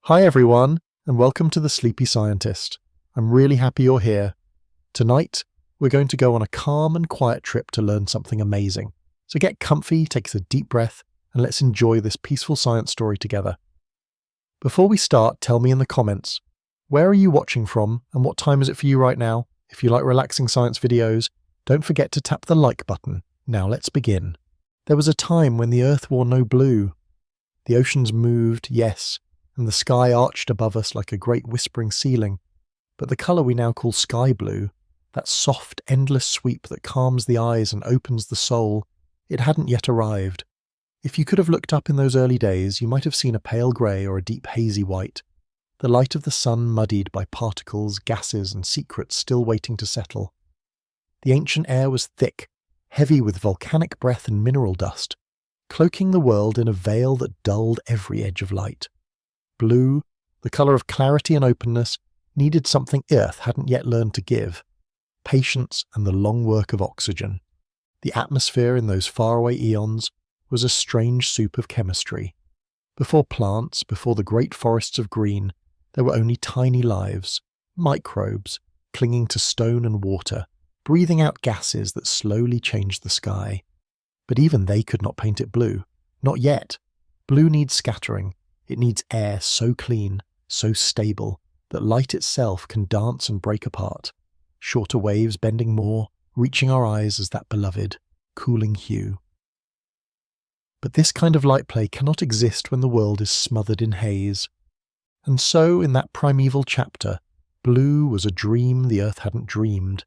Hi everyone, and welcome to The Sleepy Scientist. I'm really happy you're here. Tonight, we're going to go on a calm and quiet trip to learn something amazing. So get comfy, take a deep breath, and let's enjoy this peaceful science story together. Before we start, tell me in the comments, where are you watching from and what time is it for you right now? If you like relaxing science videos, don't forget to tap the like button. Now let's begin. There was a time when the Earth wore no blue. The oceans moved, yes, and the sky arched above us like a great whispering ceiling. But the colour we now call sky blue, that soft, endless sweep that calms the eyes and opens the soul, it hadn't yet arrived. If you could have looked up in those early days, you might have seen a pale grey or a deep hazy white, the light of the sun muddied by particles, gases and secrets still waiting to settle. The ancient air was thick, heavy with volcanic breath and mineral dust, cloaking the world in a veil that dulled every edge of light. Blue, the colour of clarity and openness, needed something Earth hadn't yet learned to give: patience and the long work of oxygen. The atmosphere in those faraway eons was a strange soup of chemistry. Before plants, before the great forests of green, there were only tiny lives, microbes, clinging to stone and water, breathing out gases that slowly changed the sky. But even they could not paint it blue. Not yet. Blue needs scattering. It needs air so clean, so stable, that light itself can dance and break apart. Shorter waves bending more, reaching our eyes as that beloved, cooling hue. But this kind of light play cannot exist when the world is smothered in haze. And so, in that primeval chapter, blue was a dream the Earth hadn't dreamed.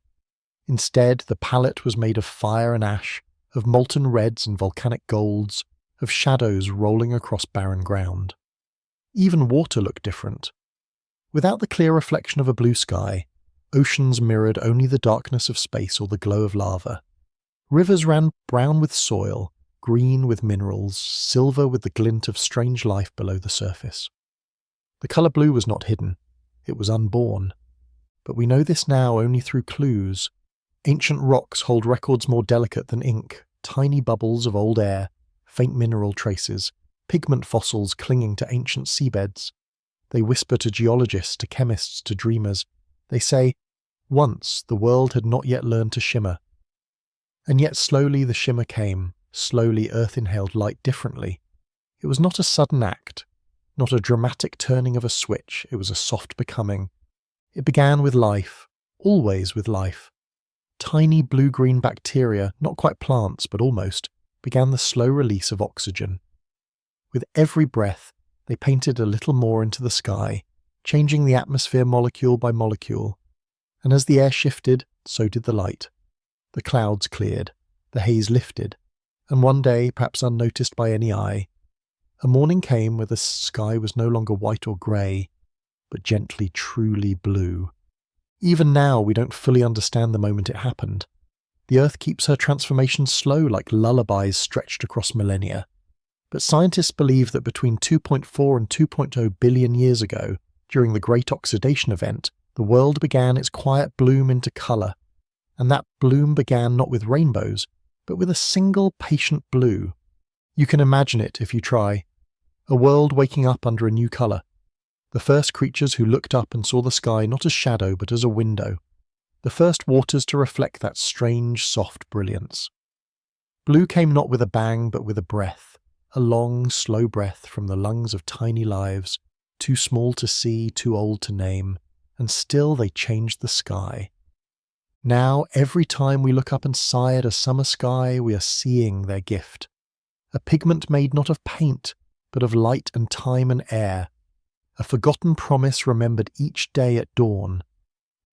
Instead, the palette was made of fire and ash, of molten reds and volcanic golds, of shadows rolling across barren ground. Even water looked different. Without the clear reflection of a blue sky, oceans mirrored only the darkness of space or the glow of lava. Rivers ran brown with soil, green with minerals, silver with the glint of strange life below the surface. The colour blue was not hidden. It was unborn. But we know this now only through clues. Ancient rocks hold records more delicate than ink, tiny bubbles of old air, faint mineral traces, pigment fossils clinging to ancient seabeds. They whisper to geologists, to chemists, to dreamers. They say, once the world had not yet learned to shimmer. And yet slowly the shimmer came, slowly Earth inhaled light differently. It was not a sudden act, not a dramatic turning of a switch, it was a soft becoming. It began with life, always with life. Tiny blue-green bacteria, not quite plants but almost, began the slow release of oxygen. With every breath, they painted a little more into the sky, changing the atmosphere molecule by molecule. And as the air shifted, so did the light. The clouds cleared, the haze lifted, and one day, perhaps unnoticed by any eye, a morning came where the sky was no longer white or grey, but gently, truly blue. Even now, we don't fully understand the moment it happened. The Earth keeps her transformation slow like lullabies stretched across millennia. But scientists believe that between 2.4 and 2.0 billion years ago, during the Great Oxidation Event, the world began its quiet bloom into colour. And that bloom began not with rainbows, but with a single patient blue. You can imagine it if you try. A world waking up under a new colour. The first creatures who looked up and saw the sky not as shadow but as a window. The first waters to reflect that strange, soft brilliance. Blue came not with a bang but with a breath. A long, slow breath from the lungs of tiny lives, too small to see, too old to name, and still they changed the sky. Now, every time we look up and sigh at a summer sky, we are seeing their gift. A pigment made not of paint, but of light and time and air. A forgotten promise remembered each day at dawn.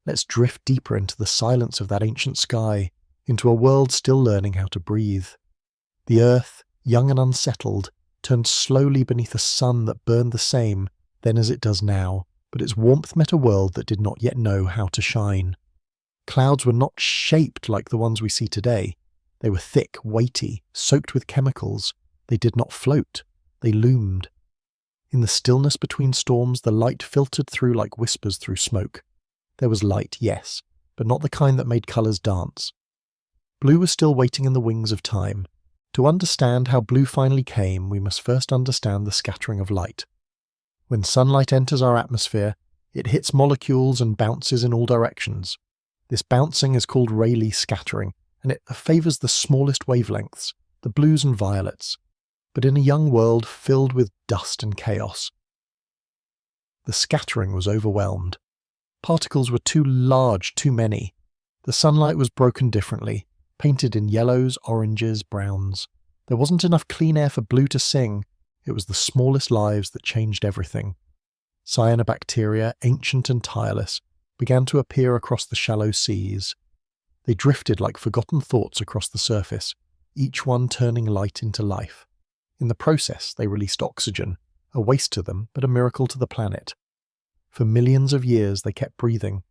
Let's drift deeper into the silence of that ancient sky, into a world still learning how to breathe. The Earth, young and unsettled, turned slowly beneath a sun that burned the same then as it does now, but its warmth met a world that did not yet know how to shine. Clouds were not shaped like the ones we see today. They were thick, weighty, soaked with chemicals. They did not float. They loomed. In the stillness between storms, the light filtered through like whispers through smoke. There was light, yes, but not the kind that made colours dance. Blue was still waiting in the wings of time. To understand how blue finally came, we must first understand the scattering of light. When sunlight enters our atmosphere, it hits molecules and bounces in all directions. This bouncing is called Rayleigh scattering, and it favours the smallest wavelengths, the blues and violets, but in a young world filled with dust and chaos. The scattering was overwhelmed. Particles were too large, too many. The sunlight was broken differently, painted in yellows, oranges, browns. There wasn't enough clean air for blue to sing. It was the smallest lives that changed everything. Cyanobacteria, ancient and tireless, began to appear across the shallow seas. They drifted like forgotten thoughts across the surface, each one turning light into life. In the process, they released oxygen, a waste to them, but a miracle to the planet. For millions of years they kept breathing,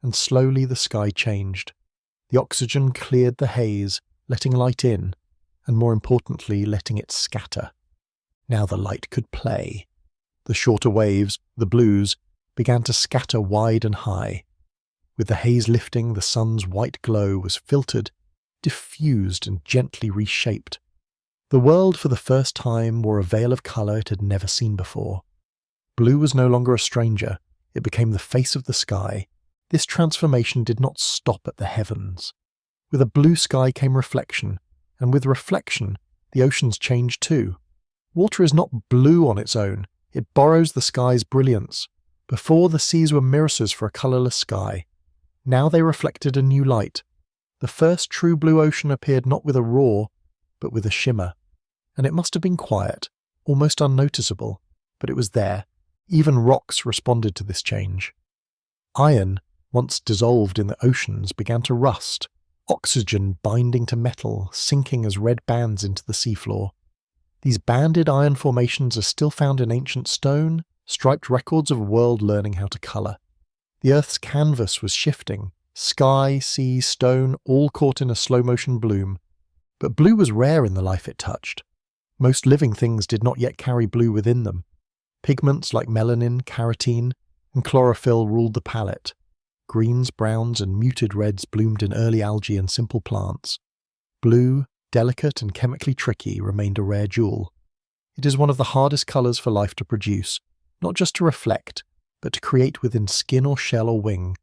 and slowly the sky changed. The oxygen cleared the haze, letting light in, and more importantly, letting it scatter. Now the light could play. The shorter waves, the blues, began to scatter wide and high. With the haze lifting, the sun's white glow was filtered, diffused and gently reshaped. The world for the first time wore a veil of colour it had never seen before. Blue was no longer a stranger, it became the face of the sky. This transformation did not stop at the heavens. With a blue sky came reflection, and with reflection, the oceans changed too. Water is not blue on its own, it borrows the sky's brilliance. Before, the seas were mirrors for a colourless sky. Now they reflected a new light. The first true blue ocean appeared not with a roar, but with a shimmer. And it must have been quiet, almost unnoticeable, but it was there. Even rocks responded to this change. Iron, once dissolved in the oceans, began to rust, oxygen binding to metal, sinking as red bands into the seafloor. These banded iron formations are still found in ancient stone, striped records of a world learning how to colour. The Earth's canvas was shifting, sky, sea, stone, all caught in a slow-motion bloom. But blue was rare in the life it touched. Most living things did not yet carry blue within them. Pigments like melanin, carotene, and chlorophyll ruled the palette. Greens, browns, and muted reds bloomed in early algae and simple plants. Blue, delicate and chemically tricky, remained a rare jewel. It is one of the hardest colours for life to produce, not just to reflect, but to create within skin or shell or wing.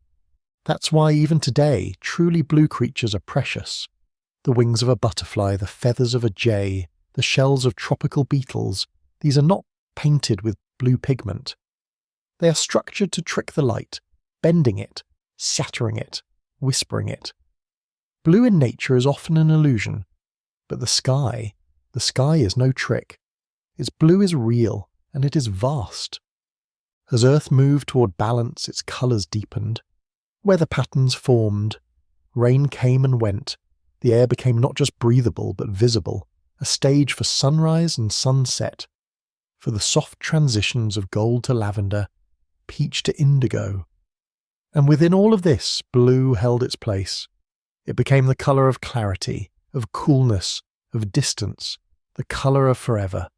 That's why even today, truly blue creatures are precious. The wings of a butterfly, the feathers of a jay, the shells of tropical beetles, these are not painted with blue pigment. They are structured to trick the light, bending it, shattering it, whispering it. Blue in nature is often an illusion, but the sky is no trick. Its blue is real, and it is vast. As Earth moved toward balance, its colours deepened. Weather patterns formed. Rain came and went. The air became not just breathable, but visible, a stage for sunrise and sunset, for the soft transitions of gold to lavender, peach to indigo. And within all of this, blue held its place. It became the colour of clarity, of coolness, of distance, the colour of forever.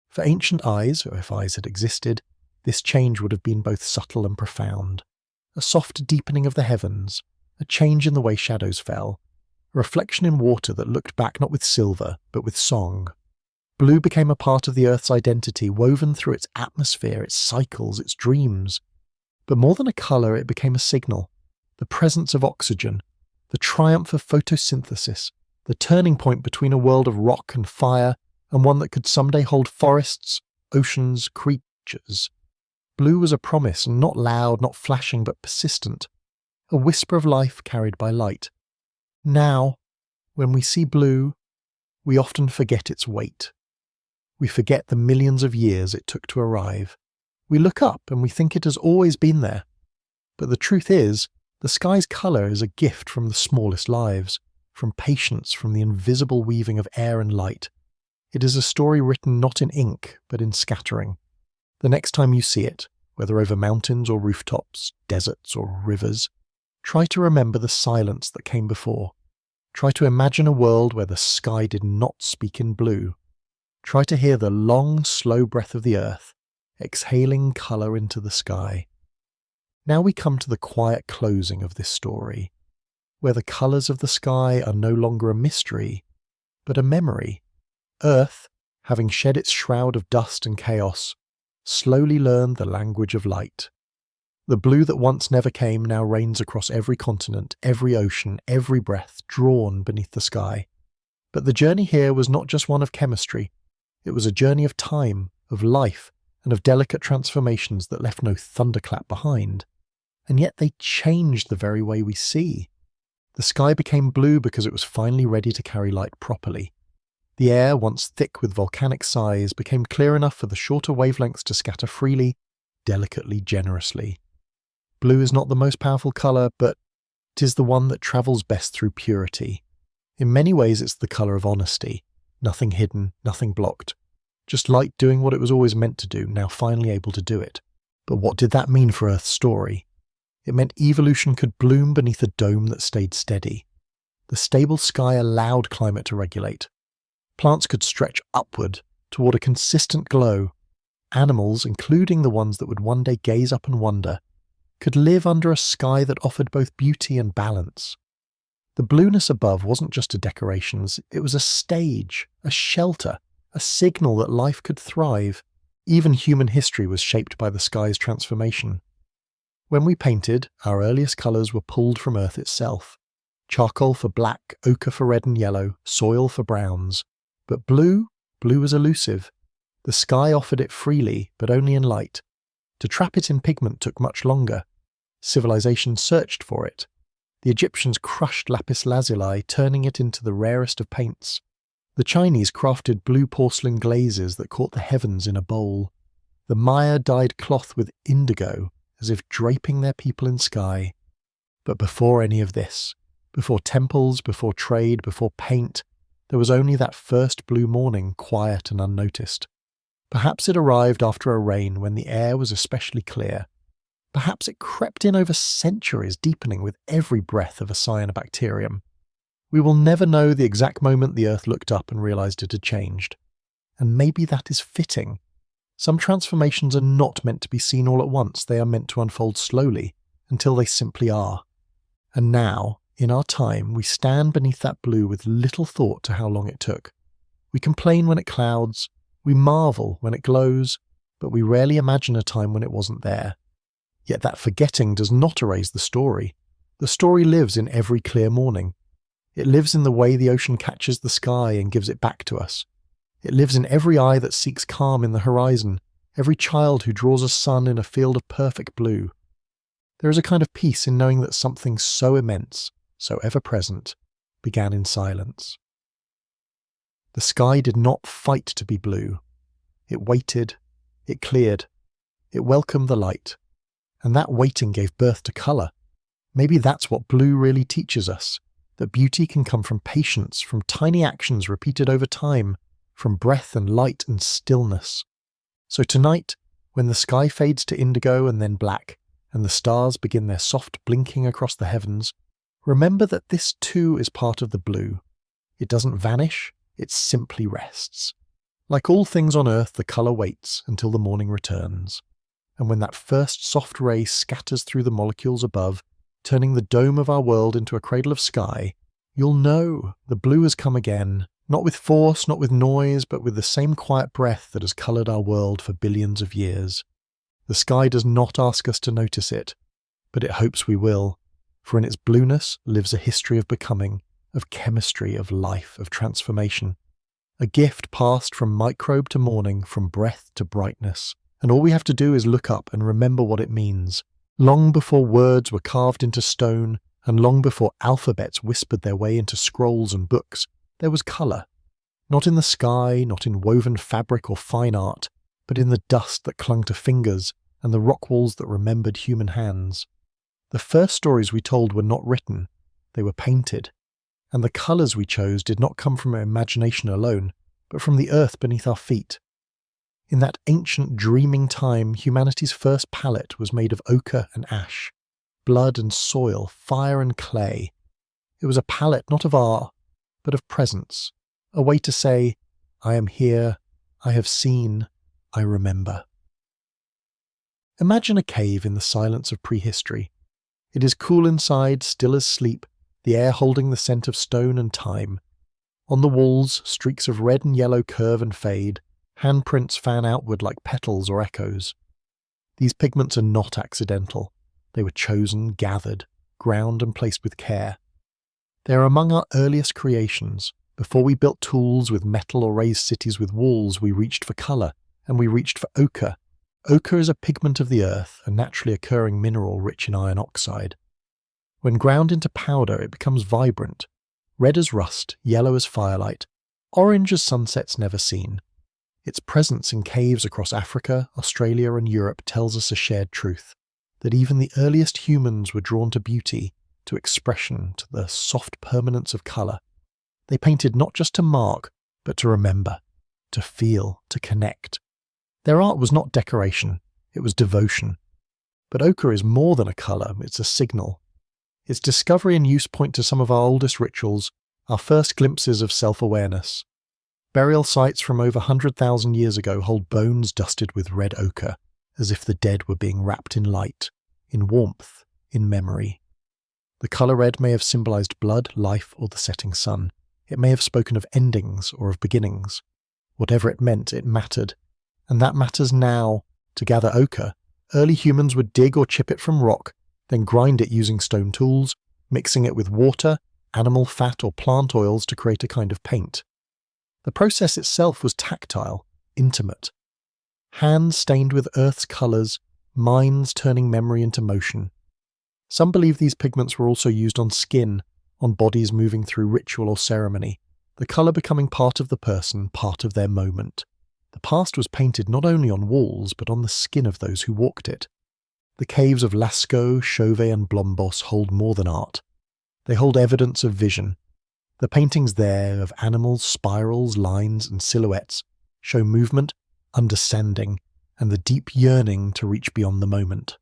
For ancient eyes, or if eyes had existed, this change would have been both subtle and profound. A soft deepening of the heavens, a change in the way shadows fell, a reflection in water that looked back not with silver, but with song. Blue became a part of the Earth's identity, woven through its atmosphere, its cycles, its dreams. But more than a colour, it became a signal, the presence of oxygen, the triumph of photosynthesis, the turning point between a world of rock and fire and one that could someday hold forests, oceans, creatures. Blue was a promise, not loud, not flashing, but persistent, a whisper of life carried by light. Now, when we see blue, we often forget its weight. We forget the millions of years it took to arrive. We look up and we think it has always been there. But the truth is, the sky's colour is a gift from the smallest lives, from patience, from the invisible weaving of air and light. It is a story written not in ink, but in scattering. The next time you see it, whether over mountains or rooftops, deserts or rivers, try to remember the silence that came before. Try to imagine a world where the sky did not speak in blue. Try to hear the long, slow breath of the earth, exhaling colour into the sky. Now we come to the quiet closing of this story, where the colours of the sky are no longer a mystery, but a memory. Earth, having shed its shroud of dust and chaos, slowly learned the language of light. The blue that once never came now reigns across every continent, every ocean, every breath drawn beneath the sky. But the journey here was not just one of chemistry. It was a journey of time, of life, and of delicate transformations that left no thunderclap behind. And yet they changed the very way we see. The sky became blue because it was finally ready to carry light properly. The air, once thick with volcanic sighs, became clear enough for the shorter wavelengths to scatter freely, delicately, generously. Blue is not the most powerful colour, but it is the one that travels best through purity. In many ways it's the colour of honesty. Nothing hidden, nothing blocked. Just light doing what it was always meant to do, now finally able to do it. But what did that mean for Earth's story? It meant evolution could bloom beneath a dome that stayed steady. The stable sky allowed climate to regulate. Plants could stretch upward toward a consistent glow. Animals, including the ones that would one day gaze up and wonder, could live under a sky that offered both beauty and balance. The blueness above wasn't just a decoration, it was a stage, a shelter, a signal that life could thrive. Even human history was shaped by the sky's transformation. When we painted, our earliest colours were pulled from Earth itself. Charcoal for black, ochre for red and yellow, soil for browns. But blue was elusive. The sky offered it freely, but only in light. To trap it in pigment took much longer. Civilization searched for it. The Egyptians crushed lapis lazuli, turning it into the rarest of paints. The Chinese crafted blue porcelain glazes that caught the heavens in a bowl. The Maya dyed cloth with indigo, as if draping their people in sky. But before any of this, before temples, before trade, before paint, there was only that first blue morning, quiet and unnoticed. Perhaps it arrived after a rain when the air was especially clear. Perhaps it crept in over centuries, deepening with every breath of a cyanobacterium. We will never know the exact moment the Earth looked up and realized it had changed. And maybe that is fitting. Some transformations are not meant to be seen all at once, they are meant to unfold slowly, until they simply are. And now, in our time, we stand beneath that blue with little thought to how long it took. We complain when it clouds, we marvel when it glows, but we rarely imagine a time when it wasn't there. Yet that forgetting does not erase the story. The story lives in every clear morning. It lives in the way the ocean catches the sky and gives it back to us. It lives in every eye that seeks calm in the horizon, every child who draws a sun in a field of perfect blue. There is a kind of peace in knowing that something so immense, so ever-present, began in silence. The sky did not fight to be blue. It waited, it cleared, it welcomed the light. And that waiting gave birth to colour. Maybe that's what blue really teaches us, that beauty can come from patience, from tiny actions repeated over time, from breath and light and stillness. So tonight, when the sky fades to indigo and then black, and the stars begin their soft blinking across the heavens, remember that this too is part of the blue. It doesn't vanish, it simply rests. Like all things on earth, the colour waits until the morning returns. And when that first soft ray scatters through the molecules above, turning the dome of our world into a cradle of sky, you'll know the blue has come again, not with force, not with noise, but with the same quiet breath that has coloured our world for billions of years. The sky does not ask us to notice it, but it hopes we will, for in its blueness lives a history of becoming, of chemistry, of life, of transformation. A gift passed from microbe to morning, from breath to brightness. And all we have to do is look up and remember what it means. Long before words were carved into stone, and long before alphabets whispered their way into scrolls and books, there was colour. Not in the sky, not in woven fabric or fine art, but in the dust that clung to fingers and the rock walls that remembered human hands. The first stories we told were not written, they were painted. And the colours we chose did not come from our imagination alone, but from the earth beneath our feet. In that ancient dreaming time, humanity's first palette was made of ochre and ash, blood and soil, fire and clay. It was a palette not of art, but of presence, a way to say, I am here, I have seen, I remember. Imagine a cave in the silence of prehistory. It is cool inside, still as sleep, the air holding the scent of stone and time. On the walls, streaks of red and yellow curve and fade, Handprints fan outward like petals or echoes. These pigments are not accidental. They were chosen, gathered, ground and placed with care. They are among our earliest creations. Before we built tools with metal or raised cities with walls, we reached for colour, and we reached for ochre. Ochre is a pigment of the earth, a naturally occurring mineral rich in iron oxide. When ground into powder, it becomes vibrant, red as rust, yellow as firelight, orange as sunsets never seen. Its presence in caves across Africa, Australia and Europe tells us a shared truth, that even the earliest humans were drawn to beauty, to expression, to the soft permanence of colour. They painted not just to mark, but to remember, to feel, to connect. Their art was not decoration, it was devotion. But ochre is more than a colour, it's a signal. Its discovery and use point to some of our oldest rituals, our first glimpses of self-awareness. Burial sites from over 100,000 years ago hold bones dusted with red ochre, as if the dead were being wrapped in light, in warmth, in memory. The colour red may have symbolised blood, life, or the setting sun. It may have spoken of endings or of beginnings. Whatever it meant, it mattered. And that matters now. To gather ochre, early humans would dig or chip it from rock, then grind it using stone tools, mixing it with water, animal fat or plant oils to create a kind of paint. The process itself was tactile, intimate. Hands stained with earth's colours, minds turning memory into motion. Some believe these pigments were also used on skin, on bodies moving through ritual or ceremony, the colour becoming part of the person, part of their moment. The past was painted not only on walls, but on the skin of those who walked it. The caves of Lascaux, Chauvet and Blombos hold more than art. They hold evidence of vision. The paintings there of animals, spirals, lines and silhouettes show movement, understanding, and the deep yearning to reach beyond the moment.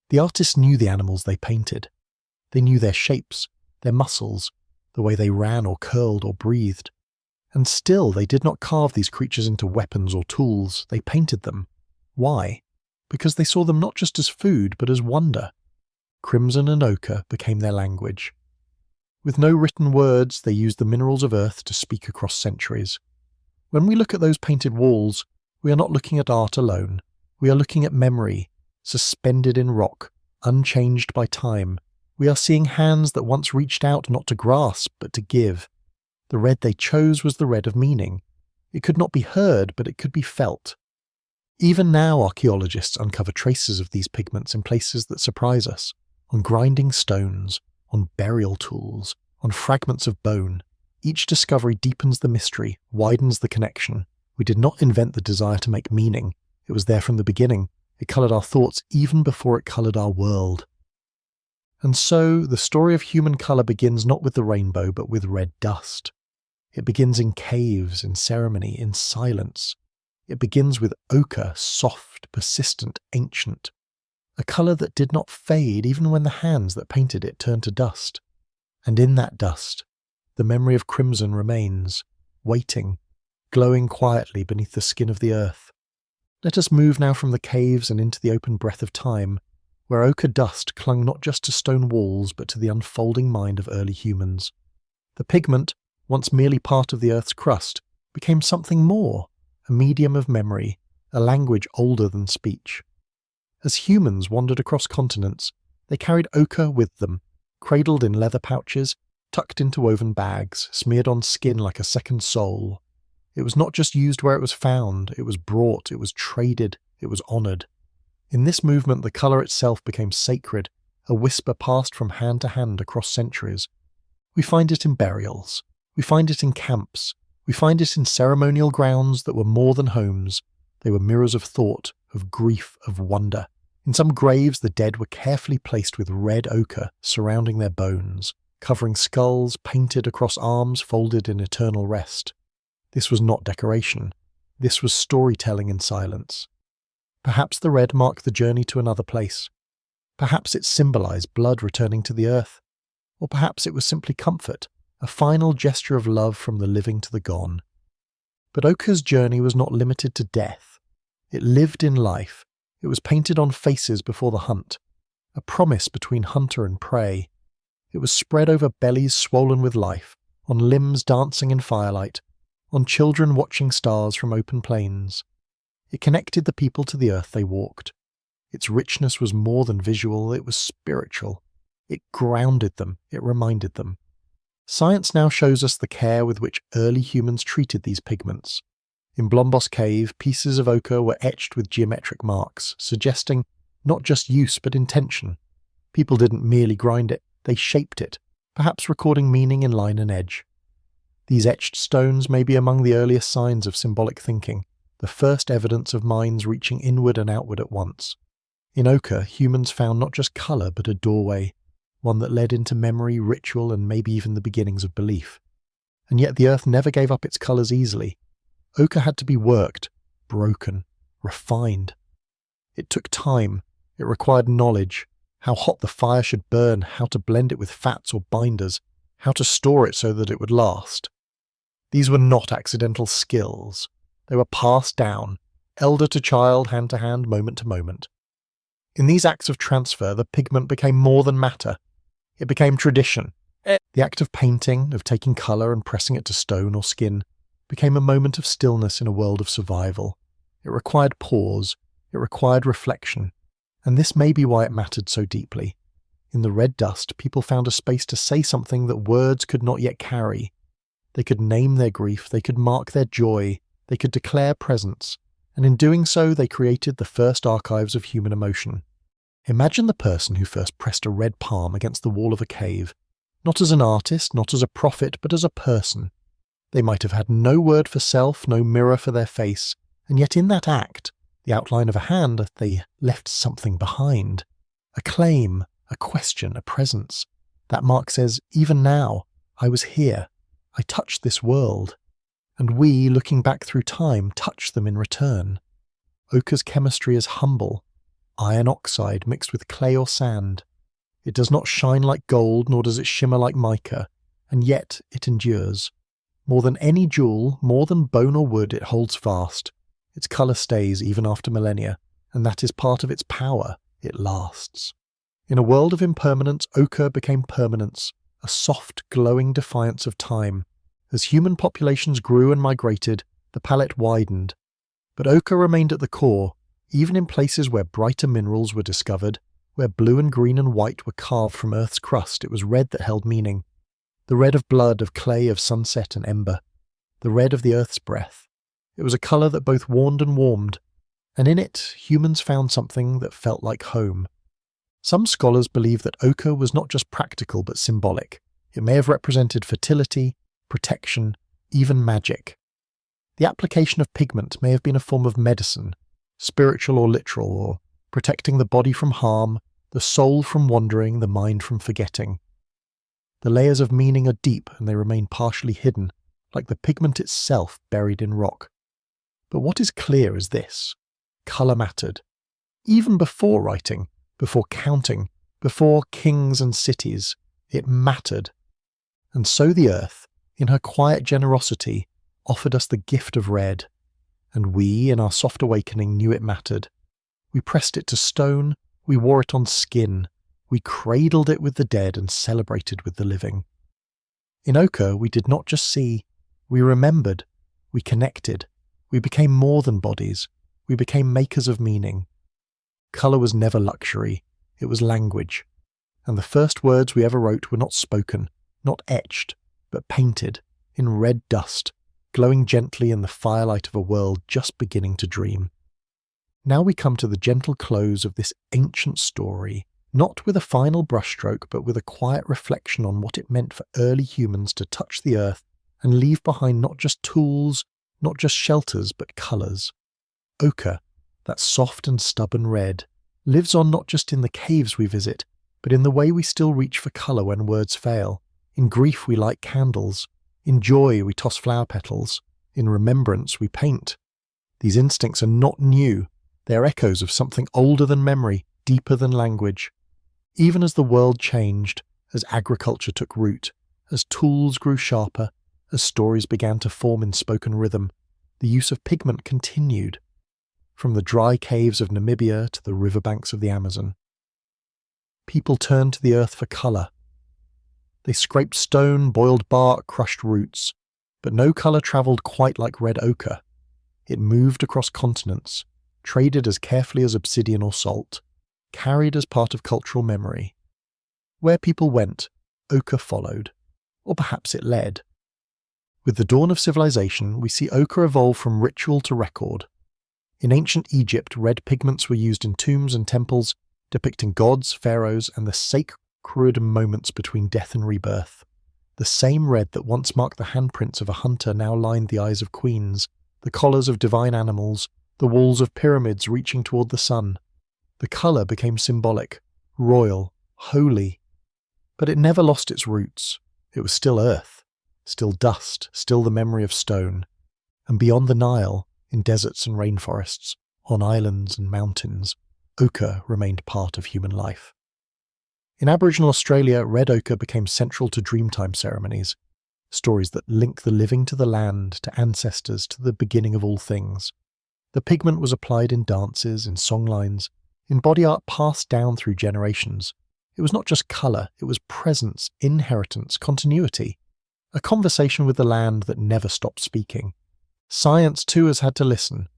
The artists knew the animals they painted. They knew their shapes, their muscles, the way they ran or curled or breathed. And still they did not carve these creatures into weapons or tools, they painted them. Why? Because they saw them not just as food, but as wonder. Crimson and ochre became their language. With no written words, they used the minerals of earth to speak across centuries. When we look at those painted walls, we are not looking at art alone. We are looking at memory, suspended in rock, unchanged by time. We are seeing hands that once reached out not to grasp, but to give. The red they chose was the red of meaning. It could not be heard, but it could be felt. Even now archaeologists uncover traces of these pigments in places that surprise us, on grinding stones, on burial tools, on fragments of bone. Each discovery deepens the mystery, widens the connection. We did not invent the desire to make meaning. It was there from the beginning. It coloured our thoughts even before it coloured our world. And so, the story of human colour begins not with the rainbow, but with red dust. It begins in caves, in ceremony, in silence. It begins with ochre, soft, persistent, ancient. A colour that did not fade even when the hands that painted it turned to dust. And in that dust, the memory of crimson remains, waiting, glowing quietly beneath the skin of the earth. Let us move now from the caves and into the open breath of time, where ochre dust clung not just to stone walls but to the unfolding mind of early humans. The pigment, once merely part of the earth's crust, became something more, a medium of memory, a language older than speech. As humans wandered across continents, they carried ochre with them, cradled in leather pouches, tucked into woven bags, smeared on skin like a second soul. It was not just used where it was found, it was brought, it was traded, it was honoured. In this movement the colour itself became sacred, a whisper passed from hand to hand across centuries. We find it in burials, we find it in camps, we find it in ceremonial grounds that were more than homes. They were mirrors of thought, of grief, of wonder. In some graves the dead were carefully placed with red ochre surrounding their bones, covering skulls, painted across arms folded in eternal rest. This was not decoration. This was storytelling in silence. Perhaps the red marked the journey to another place. Perhaps it symbolised blood returning to the earth. Or perhaps it was simply comfort, a final gesture of love from the living to the gone. But ochre's journey was not limited to death. It lived in life. It was painted on faces before the hunt, a promise between hunter and prey. It was spread over bellies swollen with life, on limbs dancing in firelight, on children watching stars from open plains. It connected the people to the earth they walked. Its richness was more than visual, it was spiritual. It grounded them, it reminded them. Science now shows us the care with which early humans treated these pigments. In Blombos Cave, pieces of ochre were etched with geometric marks, suggesting not just use but intention. People didn't merely grind it, they shaped it, perhaps recording meaning in line and edge. These etched stones may be among the earliest signs of symbolic thinking, the first evidence of minds reaching inward and outward at once. In ochre, humans found not just colour but a doorway, one that led into memory, ritual, and maybe even the beginnings of belief. And yet the earth never gave up its colours easily. Ochre had to be worked, broken, refined. It took time, it required knowledge, how hot the fire should burn, how to blend it with fats or binders, how to store it so that it would last. These were not accidental skills. They were passed down, elder to child, hand to hand, moment to moment. In these acts of transfer, the pigment became more than matter. It became tradition. The act of painting, of taking colour and pressing it to stone or skin, became a moment of stillness in a world of survival. It required pause, it required reflection, and this may be why it mattered so deeply. In the red dust, people found a space to say something that words could not yet carry. They could name their grief, they could mark their joy, they could declare presence, and in doing so they created the first archives of human emotion. Imagine the person who first pressed a red palm against the wall of a cave, not as an artist, not as a prophet, but as a person. They might have had no word for self, no mirror for their face, and yet in that act, the outline of a hand, they left something behind. A claim, a question, a presence. That mark says, even now, I was here, I touched this world. And we, looking back through time, touch them in return. Ochre's chemistry is humble, iron oxide mixed with clay or sand. It does not shine like gold, nor does it shimmer like mica, and yet it endures. More than any jewel, more than bone or wood, it holds fast. Its colour stays even after millennia, and that is part of its power. It lasts. In a world of impermanence, ochre became permanence, a soft, glowing defiance of time. As human populations grew and migrated, the palette widened. But ochre remained at the core, even in places where brighter minerals were discovered, where blue and green and white were carved from Earth's crust. It was red that held meaning. The red of blood, of clay, of sunset and ember. The red of the Earth's breath. It was a colour that both warned and warmed, and in it humans found something that felt like home. Some scholars believe that ochre was not just practical but symbolic. It may have represented fertility, protection, even magic. The application of pigment may have been a form of medicine, spiritual or literal, or protecting the body from harm, the soul from wandering, the mind from forgetting. The layers of meaning are deep and they remain partially hidden, like the pigment itself buried in rock. But what is clear is this: colour mattered. Even before writing, before counting, before kings and cities, it mattered. And so the earth, in her quiet generosity, offered us the gift of red, and we, in our soft awakening, knew it mattered. We pressed it to stone, we wore it on skin, we cradled it with the dead and celebrated with the living. In ochre, we did not just see, we remembered, we connected, we became more than bodies, we became makers of meaning. Colour was never luxury, it was language, and the first words we ever wrote were not spoken, not etched, but painted, in red dust, glowing gently in the firelight of a world just beginning to dream. Now we come to the gentle close of this ancient story, not with a final brushstroke, but with a quiet reflection on what it meant for early humans to touch the earth and leave behind not just tools, not just shelters, but colours. Ochre, that soft and stubborn red, lives on not just in the caves we visit, but in the way we still reach for colour when words fail. In grief we light candles, in joy we toss flower petals, in remembrance we paint. These instincts are not new, they are echoes of something older than memory, deeper than language. Even as the world changed, as agriculture took root, as tools grew sharper, as stories began to form in spoken rhythm, the use of pigment continued, from the dry caves of Namibia to the riverbanks of the Amazon. People turned to the earth for colour. They scraped stone, boiled bark, crushed roots. But no colour travelled quite like red ochre. It moved across continents, traded as carefully as obsidian or salt, carried as part of cultural memory. Where people went, ochre followed, or perhaps it led. With the dawn of civilization, we see ochre evolve from ritual to record. In ancient Egypt, red pigments were used in tombs and temples, depicting gods, pharaohs, and the sacred moments between death and rebirth. The same red that once marked the handprints of a hunter now lined the eyes of queens, the collars of divine animals, the walls of pyramids reaching toward the sun. The colour became symbolic, royal, holy. But it never lost its roots. It was still earth, still dust, still the memory of stone. And beyond the Nile, in deserts and rainforests, on islands and mountains, ochre remained part of human life. In Aboriginal Australia, red ochre became central to Dreamtime ceremonies, stories that link the living to the land, to ancestors, to the beginning of all things. The pigment was applied in dances, in songlines, in body art passed down through generations. It was not just colour, it was presence, inheritance, continuity. A conversation with the land that never stopped speaking. Science too has had to listen.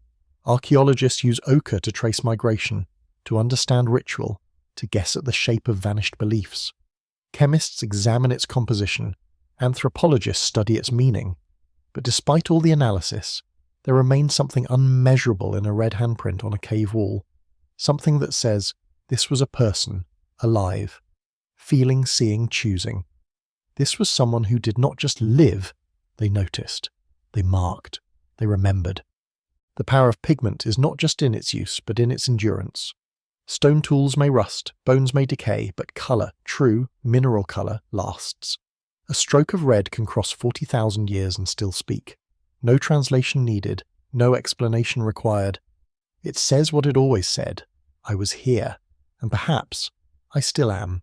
Archaeologists use ochre to trace migration, to understand ritual, to guess at the shape of vanished beliefs. Chemists examine its composition. Anthropologists study its meaning. But despite all the analysis, there remains something unmeasurable in a red handprint on a cave wall. Something that says, this was a person, alive, feeling, seeing, choosing. This was someone who did not just live, they noticed, they marked, they remembered. The power of pigment is not just in its use, but in its endurance. Stone tools may rust, bones may decay, but colour, true, mineral colour, lasts. A stroke of red can cross 40,000 years and still speak. No translation needed, no explanation required. It says what it always said. I was here, and perhaps I still am.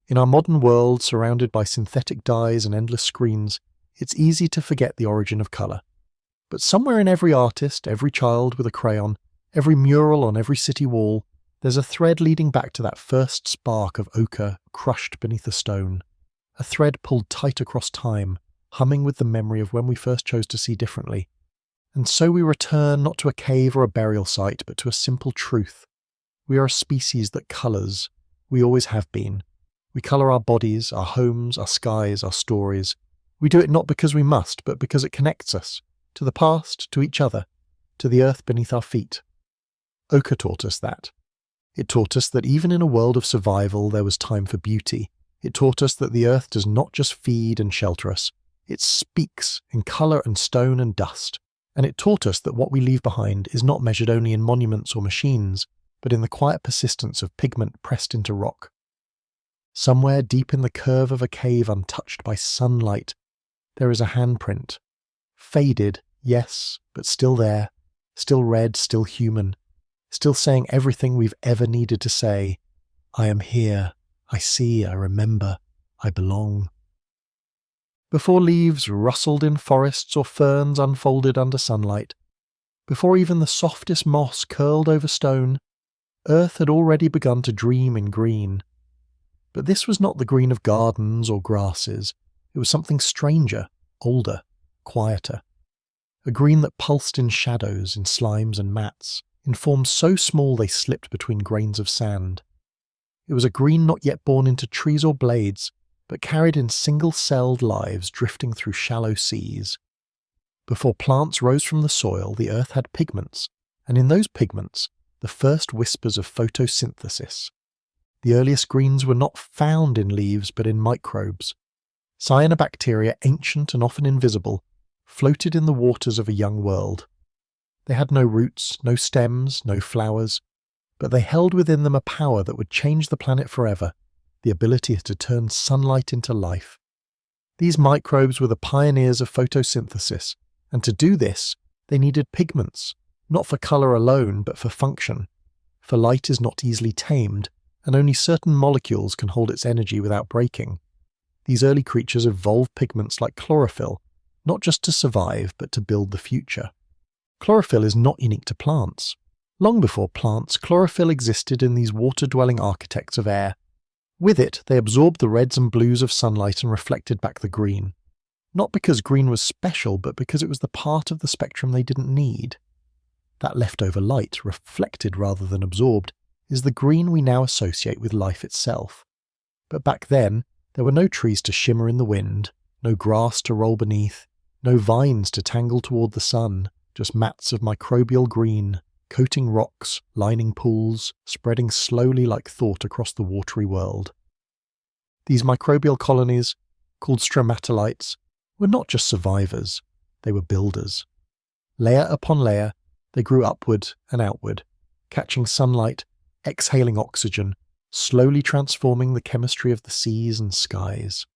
In our modern world, surrounded by synthetic dyes and endless screens, it's easy to forget the origin of colour. But somewhere in every artist, every child with a crayon, every mural on every city wall, there's a thread leading back to that first spark of ochre crushed beneath a stone. A thread pulled tight across time, humming with the memory of when we first chose to see differently. And so we return not to a cave or a burial site, but to a simple truth. We are a species that colours. We always have been. We colour our bodies, our homes, our skies, our stories. We do it not because we must, but because it connects us, to the past, to each other, to the earth beneath our feet. Ochre taught us that. It taught us that even in a world of survival there was time for beauty. It taught us that the earth does not just feed and shelter us, it speaks in colour and stone and dust. And it taught us that what we leave behind is not measured only in monuments or machines, but in the quiet persistence of pigment pressed into rock. Somewhere deep in the curve of a cave untouched by sunlight, there is a handprint. Faded, yes, but still there, still red, still human, still saying everything we've ever needed to say. I am here, I see, I remember, I belong. Before leaves rustled in forests or ferns unfolded under sunlight, before even the softest moss curled over stone, earth had already begun to dream in green. But this was not the green of gardens or grasses. It was something stranger, older, quieter. A green that pulsed in shadows, in slimes and mats, in forms so small they slipped between grains of sand. It was a green not yet born into trees or blades, but carried in single-celled lives drifting through shallow seas. Before plants rose from the soil, the earth had pigments, and in those pigments, the first whispers of photosynthesis. The earliest greens were not found in leaves, but in microbes. Cyanobacteria, ancient and often invisible, floated in the waters of a young world. They had no roots, no stems, no flowers, but they held within them a power that would change the planet forever, the ability to turn sunlight into life. These microbes were the pioneers of photosynthesis, and to do this, they needed pigments, not for colour alone, but for function. For light is not easily tamed, and only certain molecules can hold its energy without breaking. These early creatures evolved pigments like chlorophyll, not just to survive, but to build the future. Chlorophyll is not unique to plants. Long before plants, chlorophyll existed in these water-dwelling architects of air. With it, they absorbed the reds and blues of sunlight and reflected back the green. Not because green was special, but because it was the part of the spectrum they didn't need. That leftover light, reflected rather than absorbed, is the green we now associate with life itself. But back then, there were no trees to shimmer in the wind, no grass to roll beneath, no vines to tangle toward the sun, just mats of microbial green, coating rocks, lining pools, spreading slowly like thought across the watery world. These microbial colonies, called stromatolites, were not just survivors, they were builders. Layer upon layer, they grew upward and outward, catching sunlight, exhaling oxygen, slowly transforming the chemistry of the seas and skies.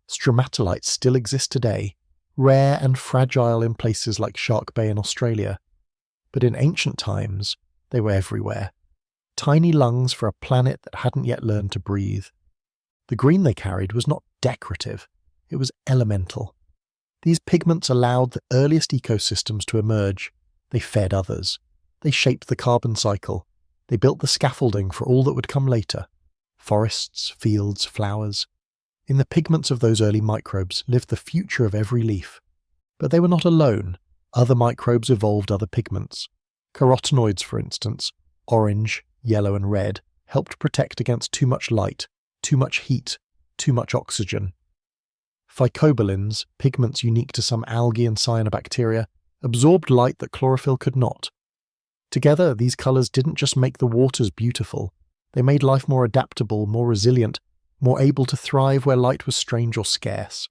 Stromatolites still exist today, rare and fragile in places like Shark Bay in Australia. But in ancient times, they were everywhere. Tiny lungs for a planet that hadn't yet learned to breathe. The green they carried was not decorative, it was elemental. These pigments allowed the earliest ecosystems to emerge. They fed others. They shaped the carbon cycle. They built the scaffolding for all that would come later. Forests, fields, flowers. In the pigments of those early microbes lived the future of every leaf. But they were not alone. Other microbes evolved other pigments. Carotenoids, for instance, orange, yellow and red, helped protect against too much light, too much heat, too much oxygen. Phycobilins, pigments unique to some algae and cyanobacteria, absorbed light that chlorophyll could not. Together, these colours didn't just make the waters beautiful, they made life more adaptable, more resilient, more able to thrive where light was strange or scarce.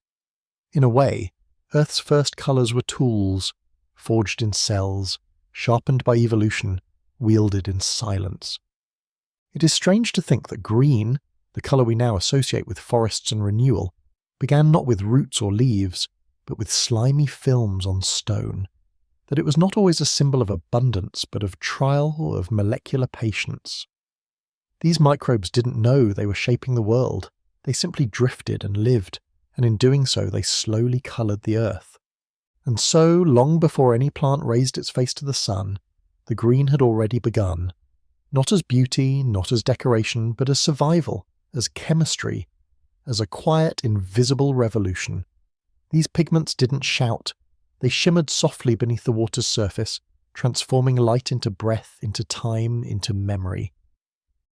In a way, Earth's first colours were tools, forged in cells, sharpened by evolution, wielded in silence. It is strange to think that green, the colour we now associate with forests and renewal, began not with roots or leaves, but with slimy films on stone. That it was not always a symbol of abundance, but of trial, of molecular patience. These microbes didn't know they were shaping the world. They simply drifted and lived, and in doing so they slowly coloured the earth. And so, long before any plant raised its face to the sun, the green had already begun. Not as beauty, not as decoration, but as survival, as chemistry, as a quiet, invisible revolution. These pigments didn't shout. They shimmered softly beneath the water's surface, transforming light into breath, into time, into memory.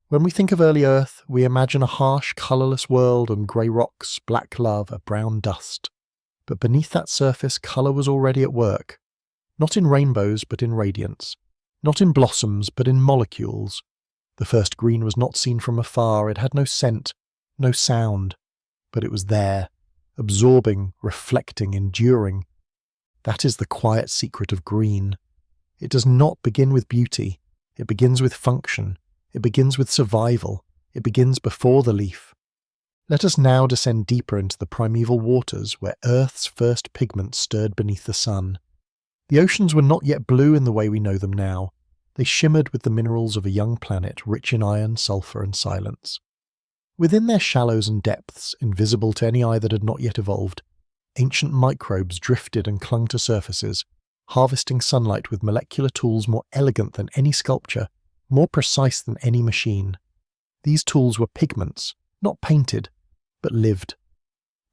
When we think of early Earth, we imagine a harsh, colourless world and grey rocks, black lava, brown dust. But beneath that surface, colour was already at work. Not in rainbows, but in radiance. Not in blossoms, but in molecules. The first green was not seen from afar, it had no scent, no sound. But it was there, absorbing, reflecting, enduring. That is the quiet secret of green. It does not begin with beauty. It begins with function. It begins with survival. It begins before the leaf. Let us now descend deeper into the primeval waters where Earth's first pigments stirred beneath the sun. The oceans were not yet blue in the way we know them now. They shimmered with the minerals of a young planet rich in iron, sulphur and silence. Within their shallows and depths, invisible to any eye that had not yet evolved, ancient microbes drifted and clung to surfaces, harvesting sunlight with molecular tools more elegant than any sculpture, more precise than any machine. These tools were pigments, not painted, but lived.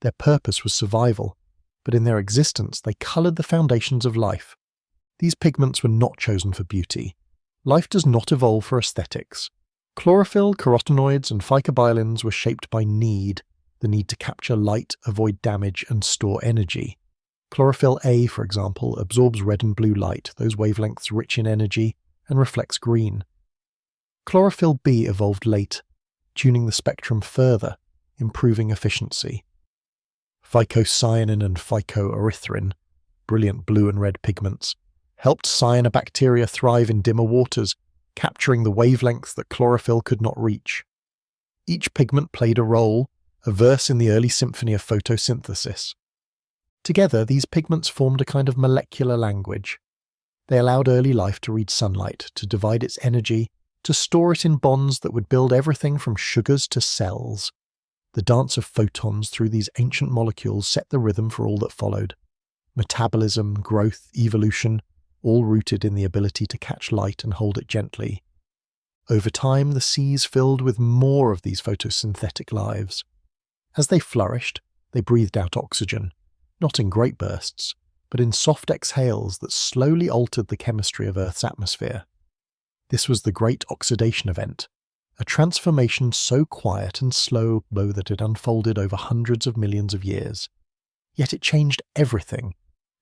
Their purpose was survival, but in their existence they coloured the foundations of life. These pigments were not chosen for beauty. Life does not evolve for aesthetics. Chlorophyll, carotenoids and phycobilins were shaped by need, the need to capture light, avoid damage and store energy. Chlorophyll A, for example, absorbs red and blue light, those wavelengths rich in energy, and reflects green. Chlorophyll B evolved late, tuning the spectrum further, improving efficiency. Phycocyanin and phycoerythrin, brilliant blue and red pigments, helped cyanobacteria thrive in dimmer waters, capturing the wavelengths that chlorophyll could not reach. Each pigment played a role, a verse in the early symphony of photosynthesis. Together, these pigments formed a kind of molecular language. They allowed early life to read sunlight, to divide its energy, to store it in bonds that would build everything from sugars to cells. The dance of photons through these ancient molecules set the rhythm for all that followed. Metabolism, growth, evolution, all rooted in the ability to catch light and hold it gently. Over time, the seas filled with more of these photosynthetic lives. As they flourished, they breathed out oxygen. not in great bursts, but in soft exhales that slowly altered the chemistry of Earth's atmosphere. This was the Great Oxidation Event, a transformation so quiet and slow though that it unfolded over hundreds of millions of years. Yet it changed everything.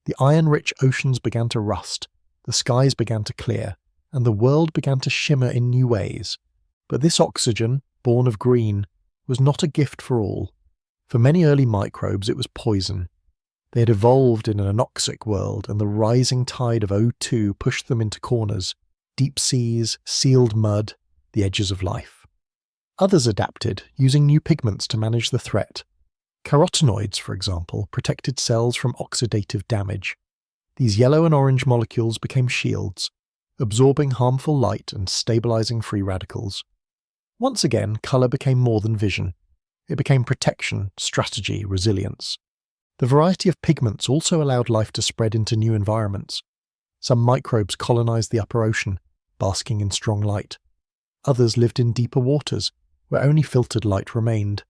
The iron-rich oceans began to rust, the skies began to clear, and the world began to shimmer in new ways. But this oxygen, born of green, was not a gift for all. For many early microbes it was poison. They had evolved in an anoxic world, and the rising tide of O2 pushed them into corners, deep seas, sealed mud, the edges of life. Others adapted, using new pigments to manage the threat. Carotenoids, for example, protected cells from oxidative damage. These yellow and orange molecules became shields, absorbing harmful light and stabilizing free radicals. Once again, colour became more than vision. It became protection, strategy, resilience. The variety of pigments also allowed life to spread into new environments. Some microbes colonized the upper ocean, basking in strong light. Others lived in deeper waters, where only filtered light remained.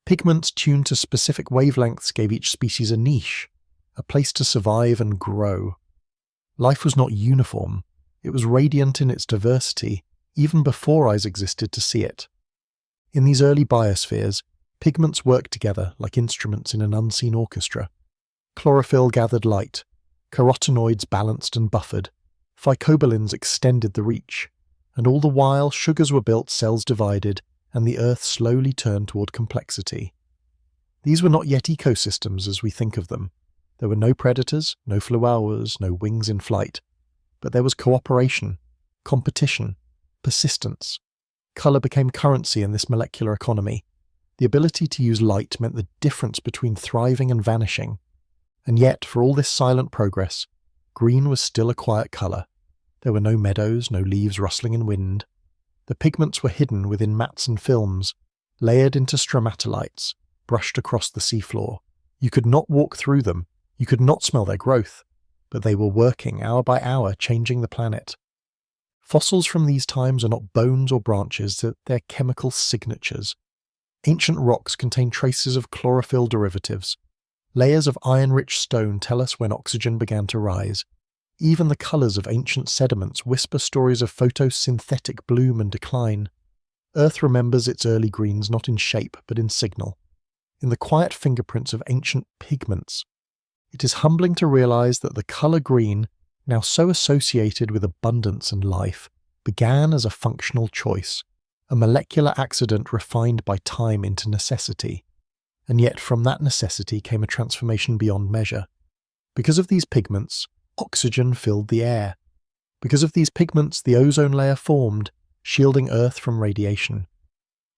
Pigments tuned to specific wavelengths gave each species a niche, a place to survive and grow. Life was not uniform. It was radiant in its diversity, even before eyes existed to see it. In these early biospheres, pigments worked together like instruments in an unseen orchestra. Chlorophyll gathered light, carotenoids balanced and buffered, phycobilins extended the reach, and all the while sugars were built, cells divided, and the Earth slowly turned toward complexity. These were not yet ecosystems as we think of them. There were no predators, no flowers, no wings in flight, but there was cooperation, competition, persistence. Colour became currency in this molecular economy. The ability to use light meant the difference between thriving and vanishing. And yet, for all this silent progress, green was still a quiet colour. There were no meadows, no leaves rustling in wind. The pigments were hidden within mats and films, layered into stromatolites, brushed across the seafloor. You could not walk through them, you could not smell their growth, but they were working hour by hour, changing the planet. Fossils from these times are not bones or branches, they're chemical signatures. Ancient rocks contain traces of chlorophyll derivatives. Layers of iron-rich stone tell us when oxygen began to rise. Even the colours of ancient sediments whisper stories of photosynthetic bloom and decline. Earth remembers its early greens not in shape but in signal, in the quiet fingerprints of ancient pigments. It is humbling to realise that the colour green, now so associated with abundance and life, began as a functional choice, a molecular accident refined by time into necessity. And yet from that necessity came a transformation beyond measure. Because of these pigments, oxygen filled the air. Because of these pigments, the ozone layer formed, shielding Earth from radiation.